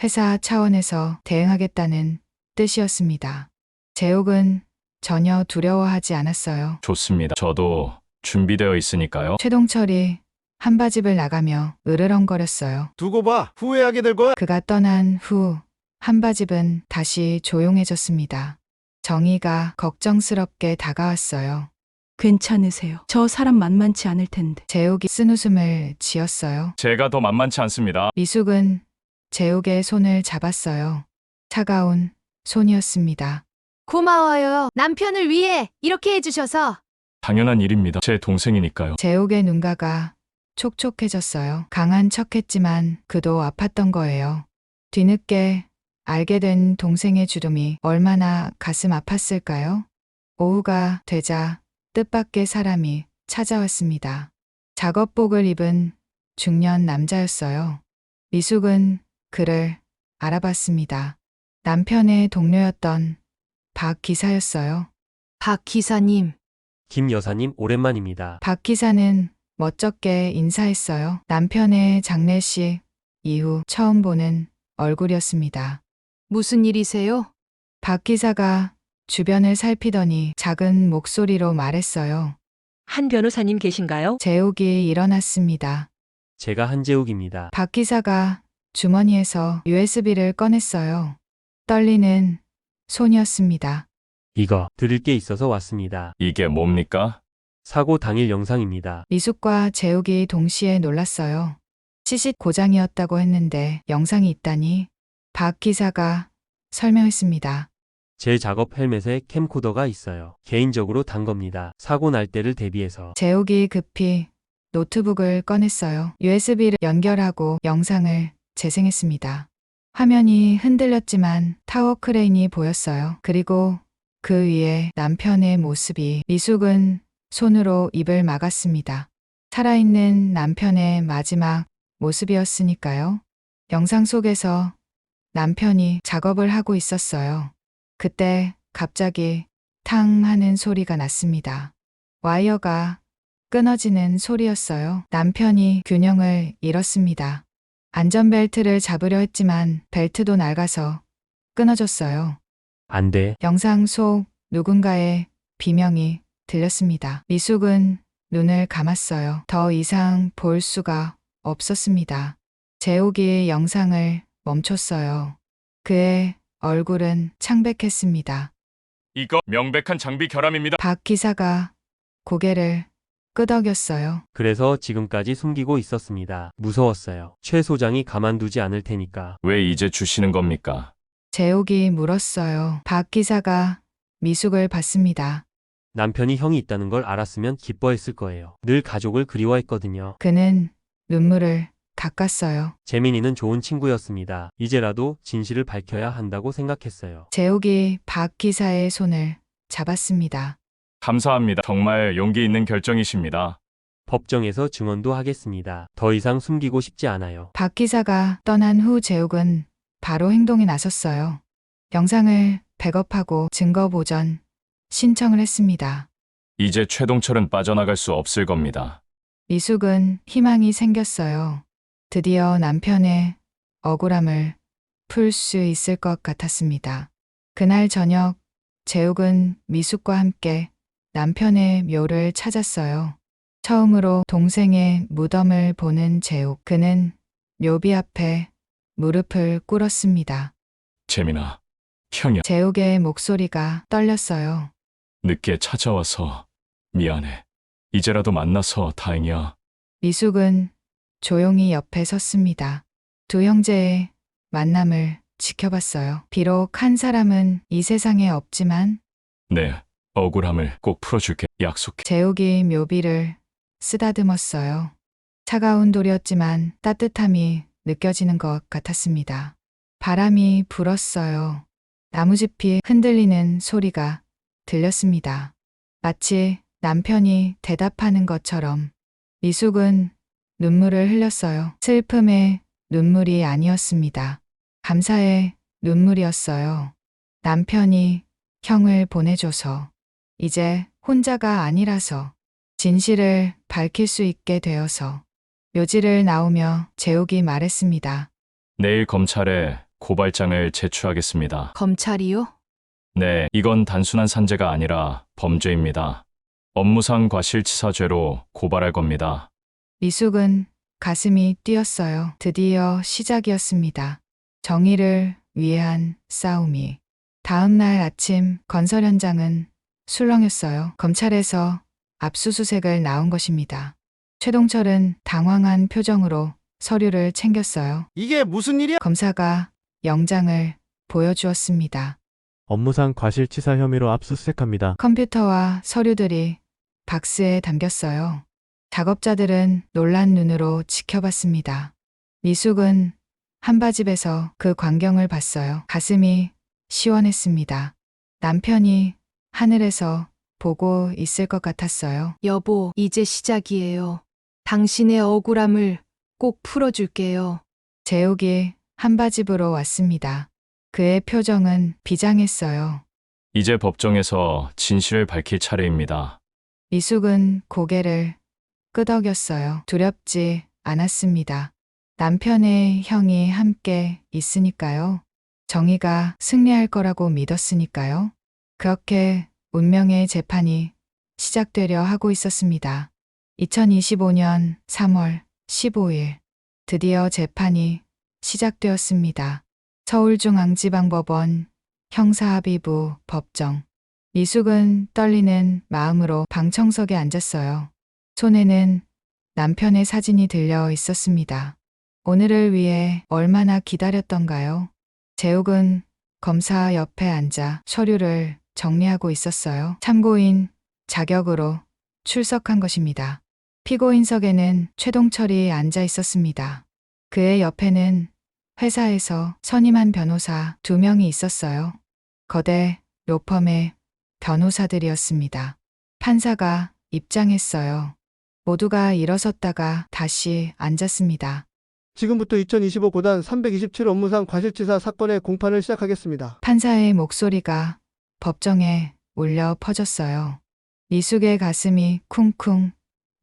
회사 차원에서 대응하겠다는 뜻이었습니다. 재욱은 전혀 두려워하지 않았어요. 좋습니다. 저도 준비되어 있으니까요. 최동철이 한바집을 나가며 으르렁거렸어요. 두고 봐. 후회하게 될 거야. 그가 떠난 후 한바집은 다시 조용해졌습니다. 정의가 걱정스럽게 다가왔어요. 괜찮으세요. 저 사람 만만치 않을 텐데. 재욱이 쓴웃음을 지었어요. 제가 더 만만치 않습니다. 미숙은 재욱의 손을 잡았어요. 차가운 손이었습니다. 고마워요. 남편을 위해 이렇게 해주셔서. 당연한 일입니다. 제 동생이니까요. 재욱의 눈가가 촉촉해졌어요. 강한 척했지만 그도 아팠던 거예요. 뒤늦게 알게 된 동생의 주름이 얼마나 가슴 아팠을까요? 오후가 되자 뜻밖의 사람이 찾아왔습니다. 작업복을 입은 중년 남자였어요. 미숙은 그를 알아봤습니다. 남편의 동료였던 박 기사였어요. 박 기사님. 김 여사님 오랜만입니다. 박 기사는 멋쩍게 인사했어요. 남편의 장례식 이후 처음 보는 얼굴이었습니다. 무슨 일이세요? 박 기사가 주변을 살피더니 작은 목소리로 말했어요. 한 변호사님 계신가요? 재욱이 일어났습니다. 제가 한재욱입니다. 박 기사가 주머니에서 USB를 꺼냈어요. 떨리는 손이었습니다. 이거 드릴 게 있어서 왔습니다. 이게 뭡니까? 사고 당일 영상입니다. 미숙과 재욱이 동시에 놀랐어요. 시식 고장이었다고 했는데 영상이 있다니. 박 기사가 설명했습니다. 제 작업 헬멧에 캠코더가 있어요. 개인적으로 단 겁니다. 사고 날 때를 대비해서. 재욱이 급히 노트북을 꺼냈어요. USB를 연결하고 영상을 재생했습니다. 화면이 흔들렸지만 타워 크레인이 보였어요. 그리고 그 위에 남편의 모습이. 미숙은 손으로 입을 막았습니다. 살아있는 남편의 마지막 모습이었으니까요. 영상 속에서 남편이 작업을 하고 있었어요. 그때 갑자기 탕 하는 소리가 났습니다. 와이어가 끊어지는 소리였어요. 남편이 균형을 잃었습니다. 안전벨트를 잡으려 했지만 벨트도 낡아서 끊어졌어요. 안 돼. 영상 속 누군가의 비명이 들렸습니다. 미숙은 눈을 감았어요. 더 이상 볼 수가 없었습니다. 재욱이 영상을 멈췄어요. 그의 얼굴은 창백했습니다. 이거 명백한 장비 결함입니다. 박 기사가 고개를 끄덕였어요. 그래서 지금까지 숨기고 있었습니다. 무서웠어요. 최 소장이 가만두지 않을 테니까. 왜 이제 주시는 겁니까? 재욱이 물었어요. 박 기사가 미숙을 봤습니다. 남편이 형이 있다는 걸 알았으면 기뻐했을 거예요. 늘 가족을 그리워했거든요. 그는 눈물을 닦았어요. 재민이는 좋은 친구였습니다. 이제라도 진실을 밝혀야 한다고 생각했어요. 재욱이 박 기사의 손을 잡았습니다. 감사합니다. 정말 용기 있는 결정이십니다. 법정에서 증언도 하겠습니다. 더 이상 숨기고 싶지 않아요. 박 기사가 떠난 후 재욱은 바로 행동에 나섰어요. 영상을 백업하고 증거 보전 신청을 했습니다. 이제 최동철은 빠져나갈 수 없을 겁니다. 미숙은 희망이 생겼어요. 드디어 남편의 억울함을 풀 수 있을 것 같았습니다. 그날 저녁 재욱은 미숙과 함께 남편의 묘를 찾았어요. 처음으로 동생의 무덤을 보는 재욱. 그는 묘비 앞에 무릎을 꿇었습니다. 재민아, 형이야. 재욱의 목소리가 떨렸어요. 늦게 찾아와서 미안해. 이제라도 만나서 다행이야. 미숙은 조용히 옆에 섰습니다. 두 형제의 만남을 지켜봤어요. 비록 한 사람은 이 세상에 없지만 내 억울함을 꼭 풀어줄게. 약속해. 재욱이 묘비를 쓰다듬었어요. 차가운 돌이었지만 따뜻함이 느껴지는 것 같았습니다. 바람이 불었어요. 나무짚이 흔들리는 소리가 들렸습니다. 마치 남편이 대답하는 것처럼. 미숙은 눈물을 흘렸어요. 슬픔의 눈물이 아니었습니다. 감사의 눈물이었어요. 남편이 형을 보내줘서, 이제 혼자가 아니라서, 진실을 밝힐 수 있게 되어서. 묘지를 나오며 재욱이 말했습니다. 내일 검찰에 고발장을 제출하겠습니다. 검찰이요? 네, 이건 단순한 산재가 아니라 범죄입니다. 업무상 과실치사죄로 고발할 겁니다. 미숙은 가슴이 뛰었어요. 드디어 시작이었습니다. 정의를 위한 싸움이. 다음 날 아침 건설 현장은 술렁였어요. 검찰에서 압수수색을 나온 것입니다. 최동철은 당황한 표정으로 서류를 챙겼어요. 이게 무슨 일이야? 검사가 영장을 보여주었습니다. 업무상 과실치사 혐의로 압수수색합니다. 컴퓨터와 서류들이 박스에 담겼어요. 작업자들은 놀란 눈으로 지켜봤습니다. 미숙은 한바집에서 그 광경을 봤어요. 가슴이 시원했습니다. 남편이 하늘에서 보고 있을 것 같았어요. 여보, 이제 시작이에요. 당신의 억울함을 꼭 풀어줄게요. 재욱이 한바집으로 왔습니다. 그의 표정은 비장했어요. 이제 법정에서 진실을 밝힐 차례입니다. 미숙은 고개를 끄덕였어요. 두렵지 않았습니다. 남편의 형이 함께 있으니까요. 정의가 승리할 거라고 믿었으니까요. 그렇게 운명의 재판이 시작되려 하고 있었습니다. 2025년 3월 15일 드디어 재판이 시작되었습니다. 서울중앙지방법원 형사합의부 법정. 미숙은 떨리는 마음으로 방청석에 앉았어요. 손에는 남편의 사진이 들려 있었습니다. 오늘을 위해 얼마나 기다렸던가요? 재욱은 검사 옆에 앉아 서류를 정리하고 있었어요. 참고인 자격으로 출석한 것입니다. 피고인석에는 최동철이 앉아 있었습니다. 그의 옆에는 회사에서 선임한 변호사 2명이 있었어요. 거대 로펌의 변호사들이었습니다. 판사가 입장했어요. 모두가 일어섰다가 다시 앉았습니다. 지금부터 2025 고단 327 업무상 과실치사 사건의 공판을 시작하겠습니다. 판사의 목소리가 법정에 울려 퍼졌어요. 미숙의 가슴이 쿵쿵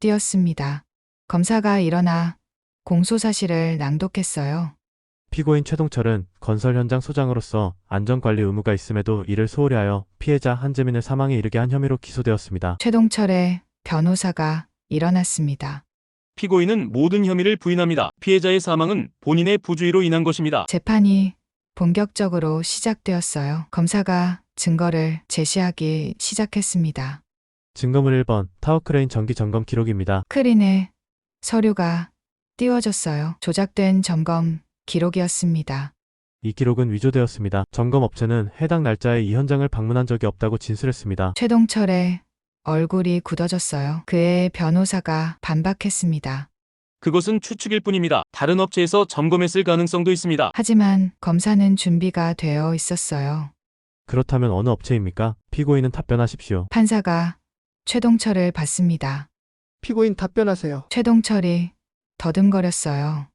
뛰었습니다. 검사가 일어나 공소사실을 낭독했어요. 피고인 최동철은 건설 현장 소장으로서 안전관리 의무가 있음에도 이를 소홀히 하여 피해자 한재민을 사망에 이르게 한 혐의로 기소되었습니다. 최동철의 변호사가 일어났습니다. 피고인은 모든 혐의를 부인합니다. 피해자의 사망은 본인의 부주의로 인한 것입니다. 재판이 본격적으로 시작되었어요. 검사가 증거를 제시하기 시작했습니다. 증거물 1번 타워크레인 정기 점검 기록입니다. 크린에 서류가 띄워졌어요. 조작된 점검 기록이었습니다. 이 기록은 위조되었습니다. 점검 업체는 해당 날짜에 이 현장을 방문한 적이 없다고 진술했습니다. 최동철의 얼굴이 굳어졌어요. 그의 변호사가 반박했습니다. 그것은 추측일 뿐입니다. 다른 업체에서 점검했을 가능성도 있습니다. 하지만 검사는 준비가 되어 있었어요. 그렇다면 어느 업체입니까? 피고인은 답변하십시오. 판사가 최동철을 봤습니다. 피고인 답변하세요. 최동철이 더듬거렸어요.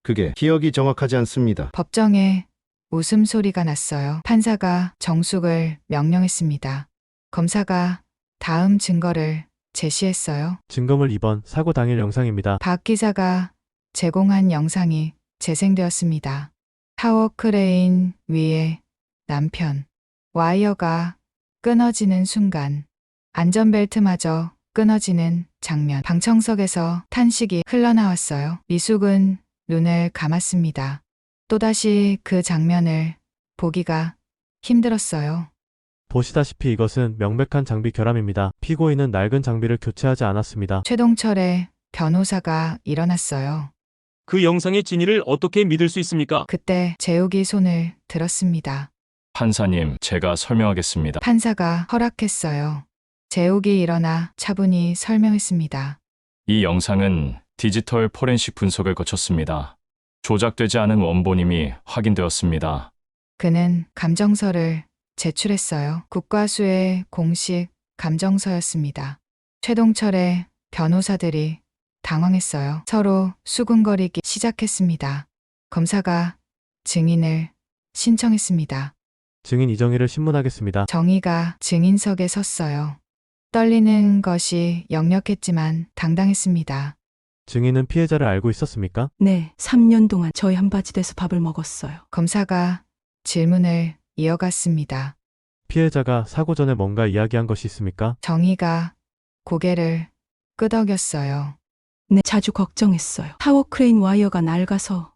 그게 기억이 정확하지 않습니다. 법정에 웃음소리가 났어요. 판사가 정숙을 명령했습니다. 검사가 다음 증거를 제시했어요. 증거물 2번 사고 당일 영상입니다. 박 기자가 제공한 영상이 재생되었습니다. 타워 크레인 위에 남편, 와이어가 끊어지는 순간, 안전벨트마저 끊어지는 장면, 방청석에서 탄식이 흘러나왔어요. 미숙은 눈을 감았습니다. 또다시 그 장면을 보기가 힘들었어요. 보시다시피 이것은 명백한 장비 결함입니다. 피고인은 낡은 장비를 교체하지 않았습니다. 최동철의 변호사가 일어났어요. 그 영상의 진위를 어떻게 믿을 수 있습니까? 그때 재욱이 손을 들었습니다. 판사님, 제가 설명하겠습니다. 판사가 허락했어요. 재욱이 일어나 차분히 설명했습니다. 이 영상은 디지털 포렌식 분석을 거쳤습니다. 조작되지 않은 원본임이 확인되었습니다. 그는 감정서를 제출했어요. 국과수의 공식 감정서였습니다. 최동철의 변호사들이 당황했어요. 서로 수군거리기 시작했습니다. 검사가 증인을 신청했습니다. 증인 이정희를 신문하겠습니다. 정의가 증인석에 섰어요. 떨리는 것이 역력했지만 당당했습니다. 증인은 피해자를 알고 있었습니까? 네, 3년 동안 저희 한바지대서 밥을 먹었어요. 검사가 질문을 이어갔습니다. 피해자가 사고 전에 뭔가 이야기한 것이 있습니까? 정의가 고개를 끄덕였어요. 네, 자주 걱정했어요. 타워 크레인 와이어가 낡아서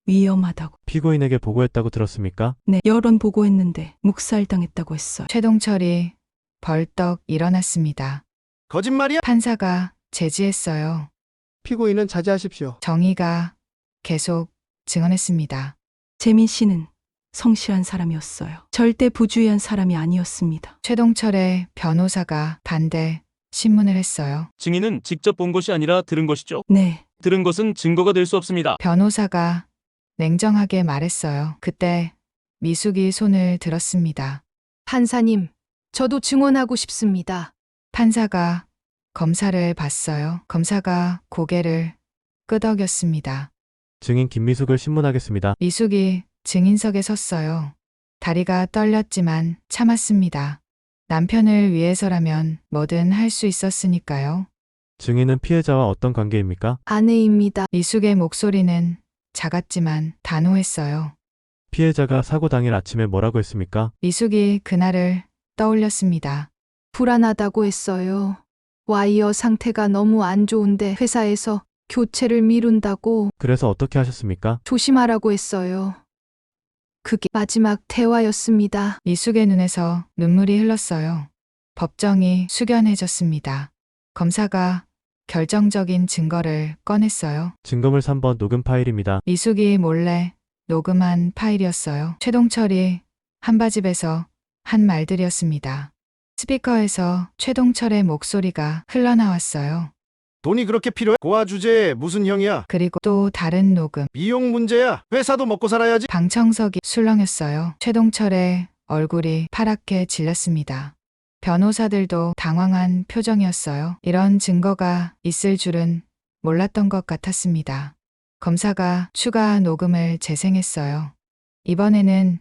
위험하다고. 피고인에게 보고했다고 들었습니까? 네, 여러 번 보고했는데 묵살당했다고 했어요. 최동철이 벌떡 일어났습니다. 거짓말이야? 판사가 제지했어요. 피고인은 자제하십시오. 정의가 계속 증언했습니다. 재민 씨는 성실한 사람이었어요. 절대 부주의한 사람이 아니었습니다. 최동철의 변호사가 반대 신문을 했어요. 증인은 직접 본 것이 아니라 들은 것이죠. 네, 들은 것은 증거가 될 수 없습니다. 변호사가 냉정하게 말했어요. 그때 미숙이 손을 들었습니다. 판사님, 저도 증언하고 싶습니다. 판사가 검사를 봤어요. 검사가 고개를 끄덕였습니다. 증인 김미숙을 신문하겠습니다. 미숙이 증인석에 섰어요. 다리가 떨렸지만 참았습니다. 남편을 위해서라면 뭐든 할 수 있었으니까요. 증인은 피해자와 어떤 관계입니까? 아내입니다. 미숙의 목소리는 작았지만 단호했어요. 피해자가 사고 당일 아침에 뭐라고 했습니까? 미숙이 그날을 떠올렸습니다. 불안하다고 했어요. 와이어 상태가 너무 안 좋은데 회사에서 교체를 미룬다고 그래서 어떻게 하셨습니까? 조심하라고 했어요. 그게 마지막 대화였습니다. 미숙의 눈에서 눈물이 흘렀어요. 법정이 숙연해졌습니다. 검사가 결정적인 증거를 꺼냈어요. 증거물 3번 녹음 파일입니다. 미숙이 몰래 녹음한 파일이었어요. 최동철이 한바집에서 한 말들이었습니다. 스피커에서 최동철의 목소리가 흘러나왔어요. 돈이 그렇게 필요해? 고아 주제에 무슨 형이야? 그리고 또 다른 녹음. 비용 문제야. 회사도 먹고 살아야지. 방청석이 술렁였어요. 최동철의 얼굴이 파랗게 질렸습니다. 변호사들도 당황한 표정이었어요. 이런 증거가 있을 줄은 몰랐던 것 같았습니다. 검사가 추가 녹음을 재생했어요. 이번에는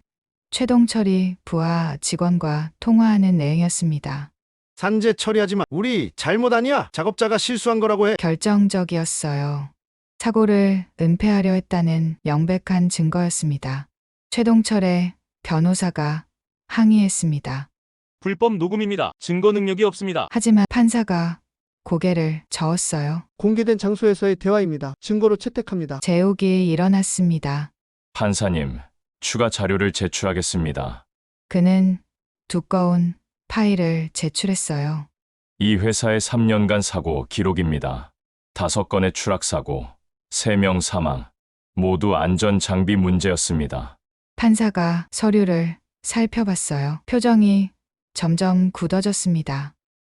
최동철이 부하 직원과 통화하는 내용이었습니다. 산재 처리하지 마. 우리 잘못 아니야. 작업자가 실수한 거라고 해. 결정적이었어요. 사고를 은폐하려 했다는 명백한 증거였습니다. 최동철의 변호사가 항의했습니다. 불법 녹음입니다. 증거 능력이 없습니다. 하지만 판사가 고개를 저었어요. 공개된 장소에서의 대화입니다. 증거로 채택합니다. 재욱이 일어났습니다. 판사님, 추가 자료를 제출하겠습니다. 그는 두꺼운 파일을 제출했어요. 이 회사의 3년간 사고 기록입니다. 5건의 추락 사고, 3명 사망, 모두 안전 장비 문제였습니다. 판사가 서류를 살펴봤어요. 표정이 점점 굳어졌습니다.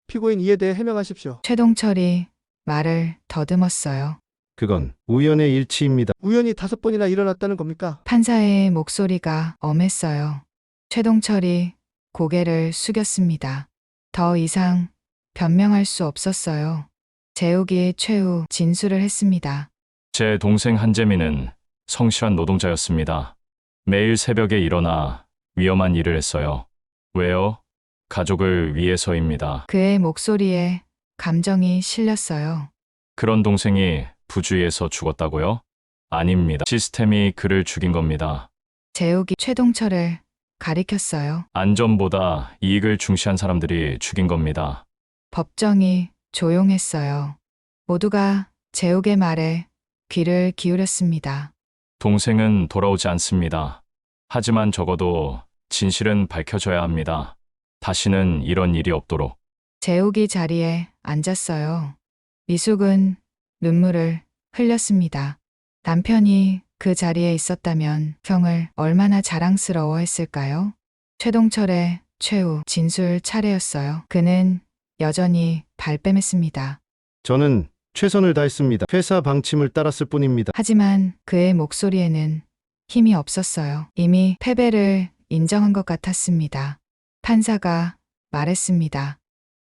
피고인 이에 대해 해명하십시오. 최동철이 말을 더듬었어요. 그건 우연의 일치입니다. 우연히 5번이나 일어났다는 겁니까? 판사의 목소리가 엄했어요. 최동철이 고개를 숙였습니다. 더 이상 변명할 수 없었어요. 재욱이 최후 진술을 했습니다. 제 동생 한재민은 성실한 노동자였습니다. 매일 새벽에 일어나 위험한 일을 했어요. 왜요? 가족을 위해서입니다. 그의 목소리에 감정이 실렸어요. 그런 동생이 부주의해서 죽었다고요? 아닙니다. 시스템이 그를 죽인 겁니다. 재욱이 최동철을 가리켰어요. 안전보다 이익을 중시한 사람들이 죽인 겁니다. 법정이 조용했어요. 모두가 재욱의 말에 귀를 기울였습니다. 동생은 돌아오지 않습니다. 하지만 적어도 진실은 밝혀져야 합니다. 다시는 이런 일이 없도록. 재욱이 자리에 앉았어요. 미숙은 눈물을 흘렸습니다. 남편이 그 자리에 있었다면 형을 얼마나 자랑스러워했을까요? 최동철의 최후 진술 차례였어요. 그는 여전히 발뺌했습니다. 저는 최선을 다했습니다. 회사 방침을 따랐을 뿐입니다. 하지만 그의 목소리에는 힘이 없었어요. 이미 패배를 인정한 것 같았습니다. 판사가 말했습니다.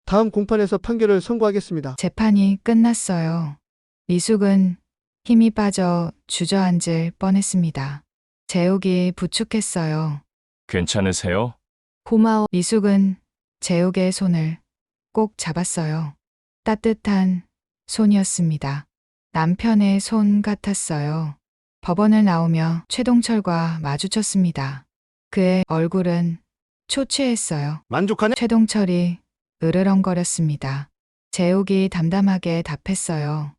다음 공판에서 판결을 선고하겠습니다. 재판이 끝났어요. 미숙은 힘이 빠져 주저앉을 뻔했습니다. 재욱이 부축했어요. 괜찮으세요? 고마워. 미숙은 재욱의 손을 꼭 잡았어요. 따뜻한 손이었습니다. 남편의 손 같았어요. 법원을 나오며 최동철과 마주쳤습니다. 그의 얼굴은 초췌했어요. 만족하냐? 최동철이 으르렁거렸습니다. 재욱이 담담하게 답했어요.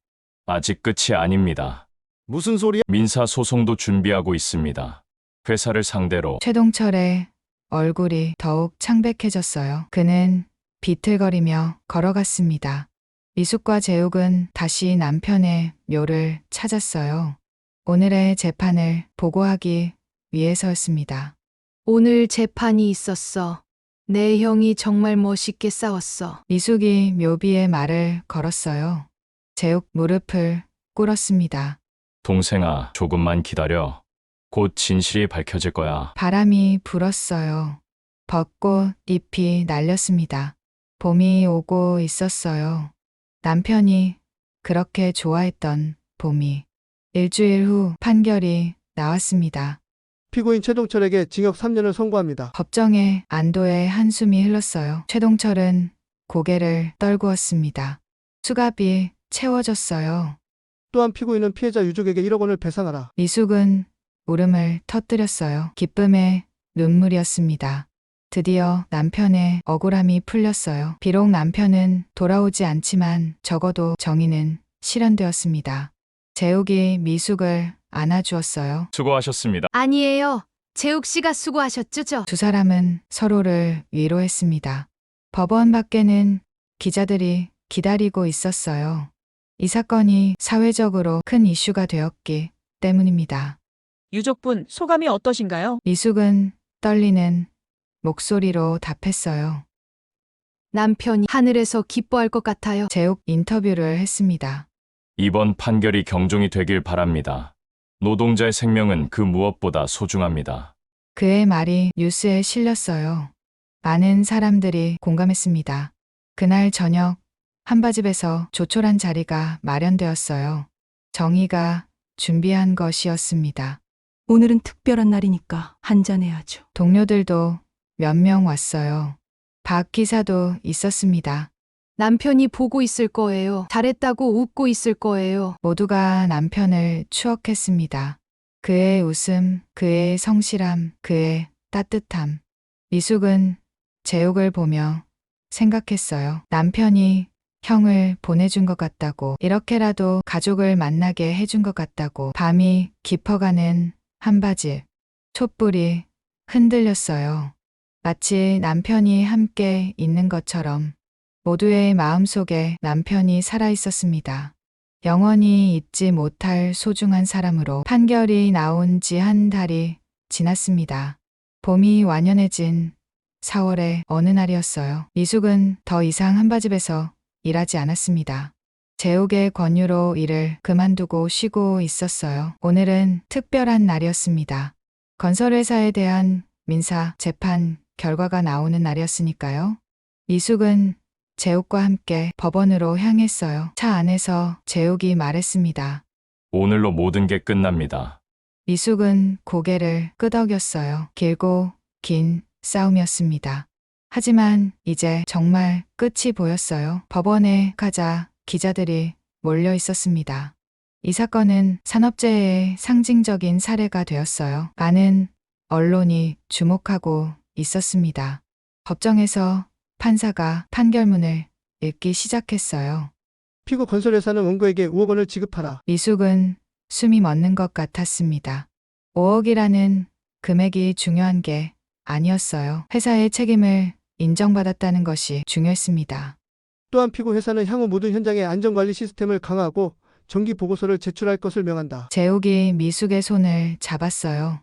아직 끝이 아닙니다. 무슨 소리야? 민사 소송도 준비하고 있습니다. 회사를 상대로. 최동철의 얼굴이 더욱 창백해졌어요. 그는 비틀거리며 걸어갔습니다. 미숙과 재욱은 다시 남편의 묘를 찾았어요. 오늘의 재판을 보고하기 위해서였습니다. 오늘 재판이 있었어. 내 형이 정말 멋있게 싸웠어. 미숙이 묘비에 말을 걸었어요. 재욱 무릎을 꿇었습니다. 동생아, 조금만 기다려. 곧 진실이 밝혀질 거야. 바람이 불었어요. 벚꽃 잎이 날렸습니다. 봄이 오고 있었어요. 남편이 그렇게 좋아했던 봄이. 일주일 후 판결이 나왔습니다. 피고인 최동철에게 징역 3년을 선고합니다. 법정에 안도의 한숨이 흘렀어요. 최동철은 고개를 떨구었습니다. 수갑이 채워졌어요. 또한 피고인은 피해자 유족에게 1억 원을 배상하라. 미숙은 울음을 터뜨렸어요. 기쁨의 눈물이었습니다. 드디어 남편의 억울함이 풀렸어요. 비록 남편은 돌아오지 않지만 적어도 정의는 실현되었습니다. 재욱이 미숙을 안아주었어요. 수고하셨습니다. 아니에요. 재욱 씨가 수고하셨죠? 두 사람은 서로를 위로했습니다. 법원 밖에는 기자들이 기다리고 있었어요. 이 사건이 사회적으로 큰 이슈가 되었기 때문입니다. 유족분 소감이 어떠신가요? 미숙은 떨리는 목소리로 답했어요. 남편이 하늘에서 기뻐할 것 같아요. 재욱 인터뷰를 했습니다. 이번 판결이 경종이 되길 바랍니다. 노동자의 생명은 그 무엇보다 소중합니다. 그의 말이 뉴스에 실렸어요. 많은 사람들이 공감했습니다. 그날 저녁 한바집에서 조촐한 자리가 마련되었어요. 정의가 준비한 것이었습니다. 오늘은 특별한 날이니까 한잔해야죠. 동료들도 몇 명 왔어요. 박 기사도 있었습니다. 남편이 보고 있을 거예요. 잘했다고 웃고 있을 거예요. 모두가 남편을 추억했습니다. 그의 웃음, 그의 성실함, 그의 따뜻함. 미숙은 재욱을 보며 생각했어요. 남편이 형을 보내준 것 같다고, 이렇게라도 가족을 만나게 해준 것 같다고. 밤이 깊어가는 한바집. 촛불이 흔들렸어요. 마치 남편이 함께 있는 것처럼 모두의 마음속에 남편이 살아있었습니다. 영원히 잊지 못할 소중한 사람으로. 판결이 나온 지 한 달이 지났습니다. 봄이 완연해진 4월의 어느 날이었어요. 미숙은 더 이상 한바집에서 일하지 않았습니다. 재욱의 권유로 일을 그만두고 쉬고 있었어요. 오늘은 특별한 날이었습니다. 건설회사에 대한 민사 재판 결과가 나오는 날이었으니까요. 미숙은 재욱과 함께 법원으로 향했어요. 차 안에서 재욱이 말했습니다. 오늘로 모든 게 끝납니다. 미숙은 고개를 끄덕였어요. 길고 긴 싸움이었습니다. 하지만 이제 정말 끝이 보였어요. 법원에 가자 기자들이 몰려 있었습니다. 이 사건은 산업재해의 상징적인 사례가 되었어요. 많은 언론이 주목하고 있었습니다. 법정에서 판사가 판결문을 읽기 시작했어요. 피고 건설회사는 원고에게 5억 원을 지급하라. 미숙은 숨이 멎는 것 같았습니다. 5억이라는 금액이 중요한 게 아니었어요. 회사의 책임을 인정받았다는 것이 중요했습니다. 또한 피고 회사는 향후 모든 현장의 안전관리 시스템을 강화하고 정기 보고서를 제출할 것을 명한다. 재욱이 미숙의 손을 잡았어요.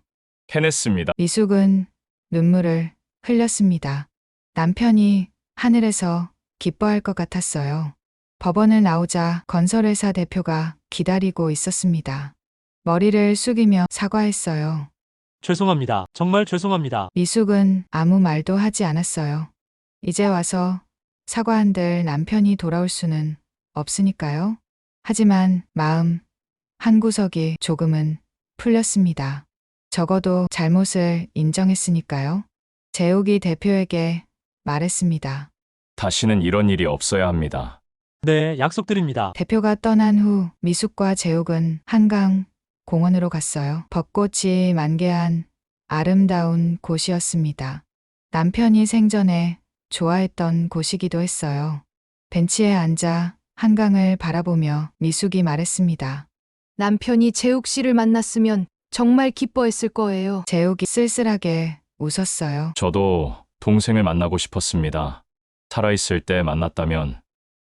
해냈습니다. 미숙은 눈물을 흘렸습니다. 남편이 하늘에서 기뻐할 것 같았어요. 법원을 나오자 건설회사 대표가 기다리고 있었습니다. 머리를 숙이며 사과했어요. 죄송합니다. 정말 죄송합니다. 미숙은 아무 말도 하지 않았어요. 이제 와서 사과한들 남편이 돌아올 수는 없으니까요. 하지만 마음 한구석이 조금은 풀렸습니다. 적어도 잘못을 인정했으니까요. 재욱이 대표에게 말했습니다. 다시는 이런 일이 없어야 합니다. 네, 약속드립니다. 대표가 떠난 후 미숙과 재욱은 한강 공원으로 갔어요. 벚꽃이 만개한 아름다운 곳이었습니다. 남편이 생전에 좋아했던 곳이기도 했어요. 벤치에 앉아 한강을 바라보며 미숙이 말했습니다. 남편이 재욱 씨를 만났으면 정말 기뻐했을 거예요. 재욱이 쓸쓸하게 웃었어요. 저도 동생을 만나고 싶었습니다. 살아있을 때 만났다면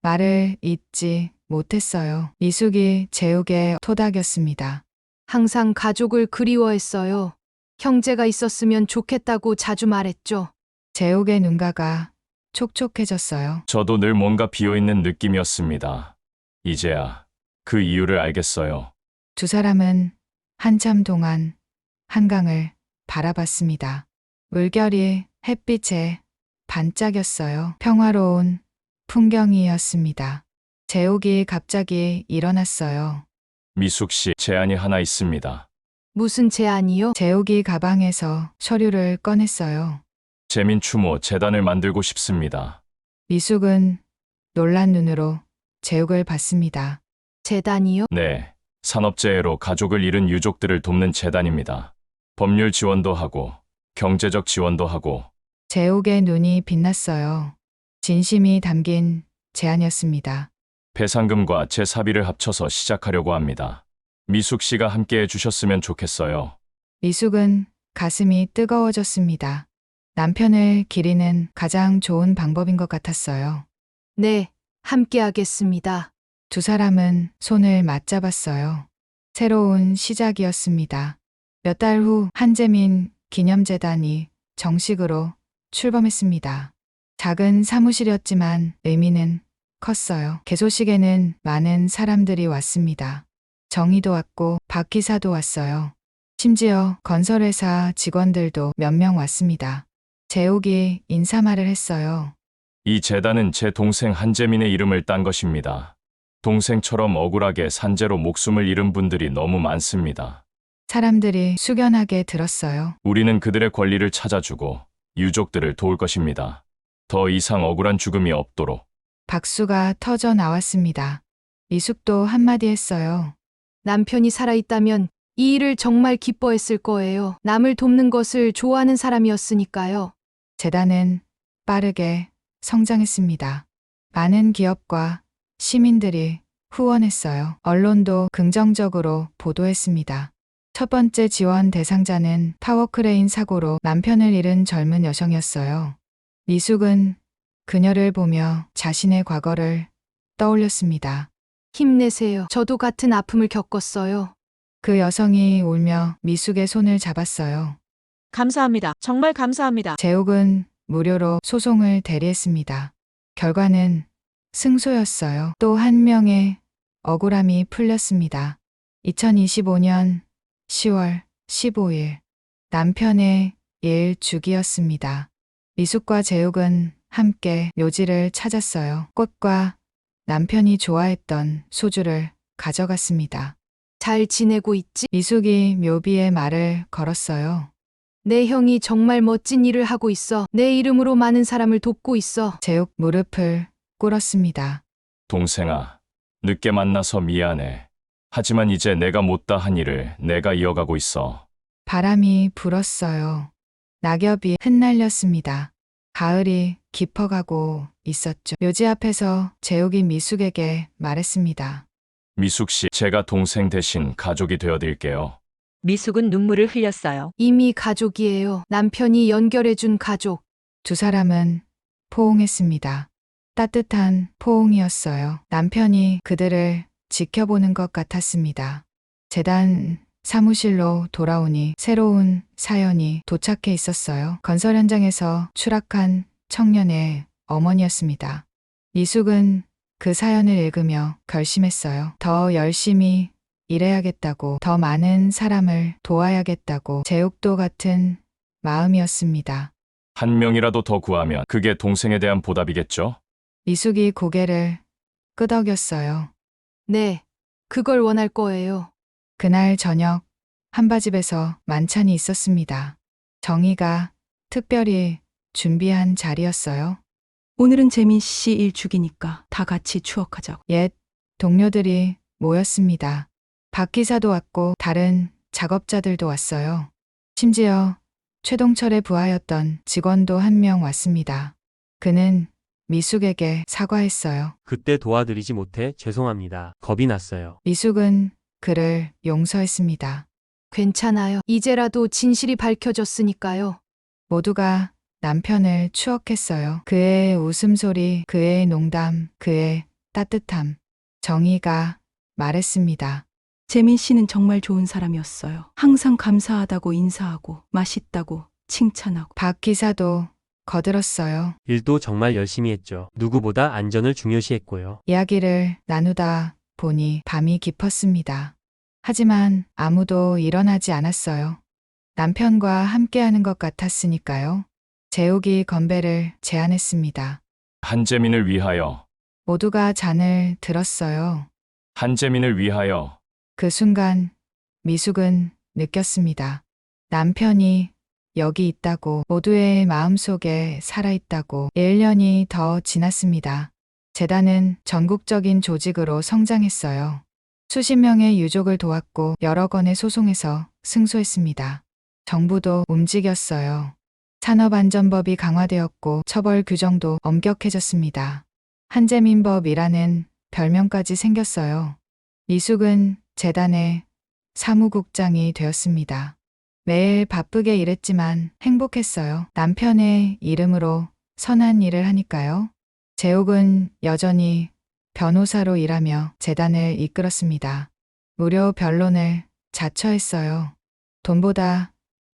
말을 잇지 못했어요. 미숙이 재욱의 토닥였습니다. 항상 가족을 그리워했어요. 형제가 있었으면 좋겠다고 자주 말했죠. 재욱의 눈가가 촉촉해졌어요. 저도 늘 뭔가 비어있는 느낌이었습니다. 이제야 그 이유를 알겠어요. 두 사람은 한참 동안 한강을 바라봤습니다. 물결이 햇빛에 반짝였어요. 평화로운 풍경이었습니다. 재욱이 갑자기 일어났어요. 미숙 씨, 제안이 하나 있습니다. 무슨 제안이요? 재욱이 가방에서 서류를 꺼냈어요. 재민 추모 재단을 만들고 싶습니다. 미숙은 놀란 눈으로 재욱을 봤습니다. 재단이요? 네, 산업재해로 가족을 잃은 유족들을 돕는 재단입니다. 법률 지원도 하고 경제적 지원도 하고. 재욱의 눈이 빛났어요. 진심이 담긴 제안이었습니다. 배상금과 제 사비를 합쳐서 시작하려고 합니다. 미숙 씨가 함께해 주셨으면 좋겠어요. 미숙은 가슴이 뜨거워졌습니다. 남편을 기리는 가장 좋은 방법인 것 같았어요. 네, 함께 하겠습니다. 두 사람은 손을 맞잡았어요. 새로운 시작이었습니다. 몇 달 후 한재민 기념재단이 정식으로 출범했습니다. 작은 사무실이었지만 의미는 컸어요. 개소식에는 많은 사람들이 왔습니다. 정의도 왔고 박 기사도 왔어요. 심지어 건설회사 직원들도 몇 명 왔습니다. 재욱이 인사말을 했어요. 이 재단은 제 동생 한재민의 이름을 딴 것입니다. 동생처럼 억울하게 산재로 목숨을 잃은 분들이 너무 많습니다. 사람들이 숙연하게 들었어요. 우리는 그들의 권리를 찾아주고 유족들을 도울 것입니다. 더 이상 억울한 죽음이 없도록. 박수가 터져 나왔습니다. 미숙도 한마디 했어요. 남편이 살아있다면 이 일을 정말 기뻐했을 거예요. 남을 돕는 것을 좋아하는 사람이었으니까요. 재단은 빠르게 성장했습니다. 많은 기업과 시민들이 후원했어요. 언론도 긍정적으로 보도했습니다. 첫 번째 지원 대상자는 타워크레인 사고로 남편을 잃은 젊은 여성이었어요. 미숙은 그녀를 보며 자신의 과거를 떠올렸습니다. 힘내세요. 저도 같은 아픔을 겪었어요. 그 여성이 울며 미숙의 손을 잡았어요. 감사합니다. 정말 감사합니다. 재욱은 무료로 소송을 대리했습니다. 결과는 승소였어요. 또 한 명의 억울함이 풀렸습니다. 2025년 10월 15일 남편의 일 주기였습니다. 미숙과 재욱은 함께 묘지를 찾았어요. 꽃과 남편이 좋아했던 소주를 가져갔습니다. 잘 지내고 있지? 미숙이 묘비에 말을 걸었어요. 내 형이 정말 멋진 일을 하고 있어. 내 이름으로 많은 사람을 돕고 있어. 재욱 무릎을 꿇었습니다. 동생아, 늦게 만나서 미안해. 하지만 이제 내가 못다 한 일을 내가 이어가고 있어. 바람이 불었어요. 낙엽이 흩날렸습니다. 가을이 깊어가고 있었죠. 묘지 앞에서 재욱이 미숙에게 말했습니다. 미숙 씨, 제가 동생 대신 가족이 되어드릴게요. 미숙은 눈물을 흘렸어요. 이미 가족이에요. 남편이 연결해준 가족. 두 사람은 포옹했습니다. 따뜻한 포옹이었어요. 남편이 그들을 지켜보는 것 같았습니다. 재단 사무실로 돌아오니 새로운 사연이 도착해 있었어요. 건설 현장에서 추락한 청년의 어머니였습니다. 미숙은 그 사연을 읽으며 결심했어요. 더 열심히 일해야겠다고, 더 많은 사람을 도와야겠다고. 재욱도 같은 마음이었습니다. 한 명이라도 더 구하면 그게 동생에 대한 보답이겠죠? 미숙이 고개를 끄덕였어요. 네, 그걸 원할 거예요. 그날 저녁 한바집에서 만찬이 있었습니다. 정희가 특별히 준비한 자리였어요. 오늘은 재민 씨 일 죽이니까 다 같이 추억하자고. 옛 동료들이 모였습니다. 박 기사도 왔고 다른 작업자들도 왔어요. 심지어 최동철의 부하였던 직원도 한 명 왔습니다. 그는 미숙에게 사과했어요. 그때 도와드리지 못해 죄송합니다. 겁이 났어요. 미숙은 그를 용서했습니다. 괜찮아요. 이제라도 진실이 밝혀졌으니까요. 모두가 남편을 추억했어요. 그의 웃음소리, 그의 농담, 그의 따뜻함. 정희가 말했습니다. 재민 씨는 정말 좋은 사람이었어요. 항상 감사하다고 인사하고 맛있다고 칭찬하고. 박 기사도 거들었어요. 일도 정말 열심히 했죠. 누구보다 안전을 중요시했고요. 이야기를 나누다 보니 밤이 깊었습니다. 하지만 아무도 일어나지 않았어요. 남편과 함께하는 것 같았으니까요. 재욱이 건배를 제안했습니다. 한재민을 위하여, 모두가 잔을 들었어요. 한재민을 위하여. 그 순간 미숙은 느꼈습니다. 남편이 여기 있다고, 모두의 마음속에 살아있다고. 1년이 더 지났습니다. 재단은 전국적인 조직으로 성장했어요. 수십 명의 유족을 도왔고 여러 건의 소송에서 승소했습니다. 정부도 움직였어요. 산업안전법이 강화되었고 처벌 규정도 엄격해졌습니다. 한재민법이라는 별명까지 생겼어요. 미숙은 재단의 사무국장이 되었습니다. 매일 바쁘게 일했지만 행복했어요. 남편의 이름으로 선한 일을 하니까요. 재욱은 여전히 변호사로 일하며 재단을 이끌었습니다. 무료 변론을 자처했어요. 돈보다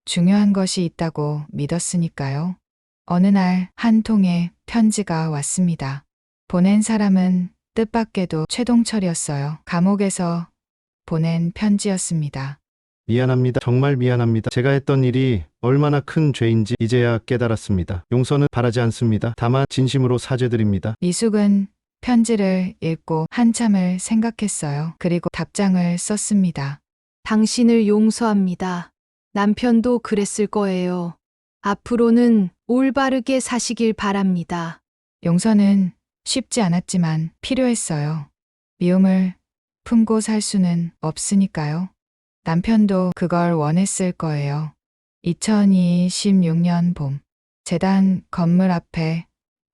중요한 것이 있다고 믿었으니까요. 어느 날 한 통의 편지가 왔습니다. 보낸 사람은 뜻밖에도 최동철이었어요. 감옥에서 보낸 편지였습니다. 미안합니다. 정말 미안합니다. 제가 했던 일이 얼마나 큰 죄인지 이제야 깨달았습니다. 용서는 바라지 않습니다. 다만 진심으로 사죄드립니다. 미숙은 편지를 읽고 한참을 생각했어요. 그리고 답장을 썼습니다. 당신을 용서합니다. 남편도 그랬을 거예요. 앞으로는 올바르게 사시길 바랍니다. 용서는 쉽지 않았지만 필요했어요. 미움을 품고 살 수는 없으니까요. 남편도 그걸 원했을 거예요. 2026년 봄, 재단 건물 앞에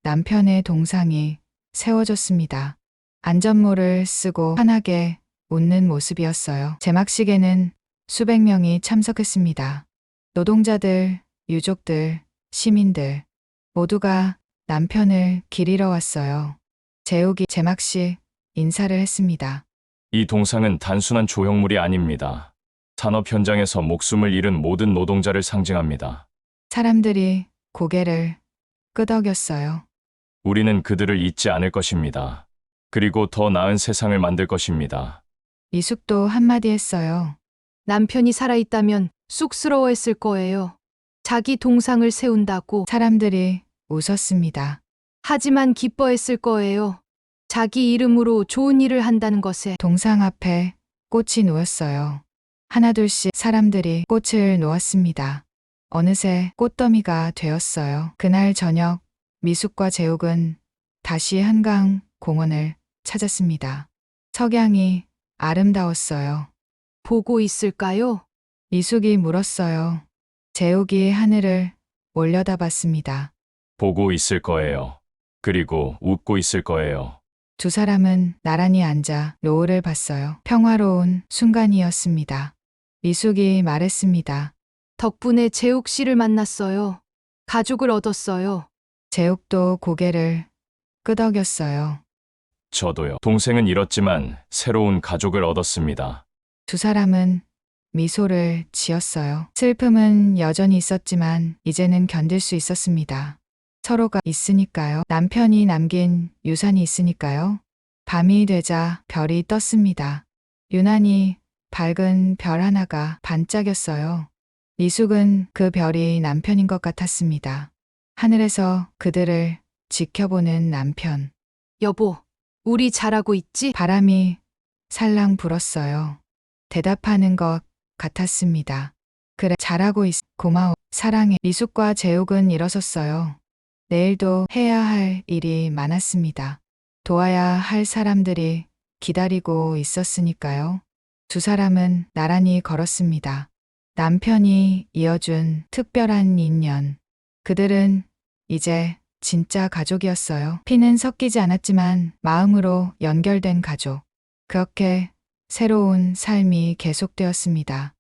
남편의 동상이 세워졌습니다. 안전모를 쓰고 환하게 웃는 모습이었어요. 제막식에는 수백 명이 참석했습니다. 노동자들, 유족들, 시민들 모두가 남편을 기리러 왔어요. 재욱이 제막식 인사를 했습니다. 이 동상은 단순한 조형물이 아닙니다. 산업 현장에서 목숨을 잃은 모든 노동자를 상징합니다. 사람들이 고개를 끄덕였어요. 우리는 그들을 잊지 않을 것입니다. 그리고 더 나은 세상을 만들 것입니다. 미숙도 한마디 했어요. 남편이 살아있다면 쑥스러워했을 거예요. 자기 동상을 세운다고. 사람들이 웃었습니다. 하지만 기뻐했을 거예요. 자기 이름으로 좋은 일을 한다는 것에. 동상 앞에 꽃이 놓였어요. 하나둘씩 사람들이 꽃을 놓았습니다. 어느새 꽃더미가 되었어요. 그날 저녁 미숙과 재욱은 다시 한강 공원을 찾았습니다. 석양이 아름다웠어요. 보고 있을까요? 미숙이 물었어요. 재욱이 하늘을 올려다봤습니다. 보고 있을 거예요. 그리고 웃고 있을 거예요. 두 사람은 나란히 앉아 노을을 봤어요. 평화로운 순간이었습니다. 미숙이 말했습니다. 덕분에 재욱 씨를 만났어요. 가족을 얻었어요. 재욱도 고개를 끄덕였어요. 저도요. 동생은 잃었지만 새로운 가족을 얻었습니다. 두 사람은 미소를 지었어요. 슬픔은 여전히 있었지만 이제는 견딜 수 있었습니다. 서로가 있으니까요. 남편이 남긴 유산이 있으니까요. 밤이 되자 별이 떴습니다. 유난히 밝은 별 하나가 반짝였어요. 미숙은 그 별이 남편인 것 같았습니다. 하늘에서 그들을 지켜보는 남편. 여보, 우리 잘하고 있지? 바람이 살랑 불었어요. 대답하는 것 같았습니다. 그래, 잘하고 있어. 고마워. 사랑해. 미숙과 재욱은 일어섰어요. 내일도 해야 할 일이 많았습니다. 도와야 할 사람들이 기다리고 있었으니까요. 두 사람은 나란히 걸었습니다. 남편이 이어준 특별한 인연. 그들은 이제 진짜 가족이었어요. 피는 섞이지 않았지만 마음으로 연결된 가족. 그렇게 새로운 삶이 계속되었습니다.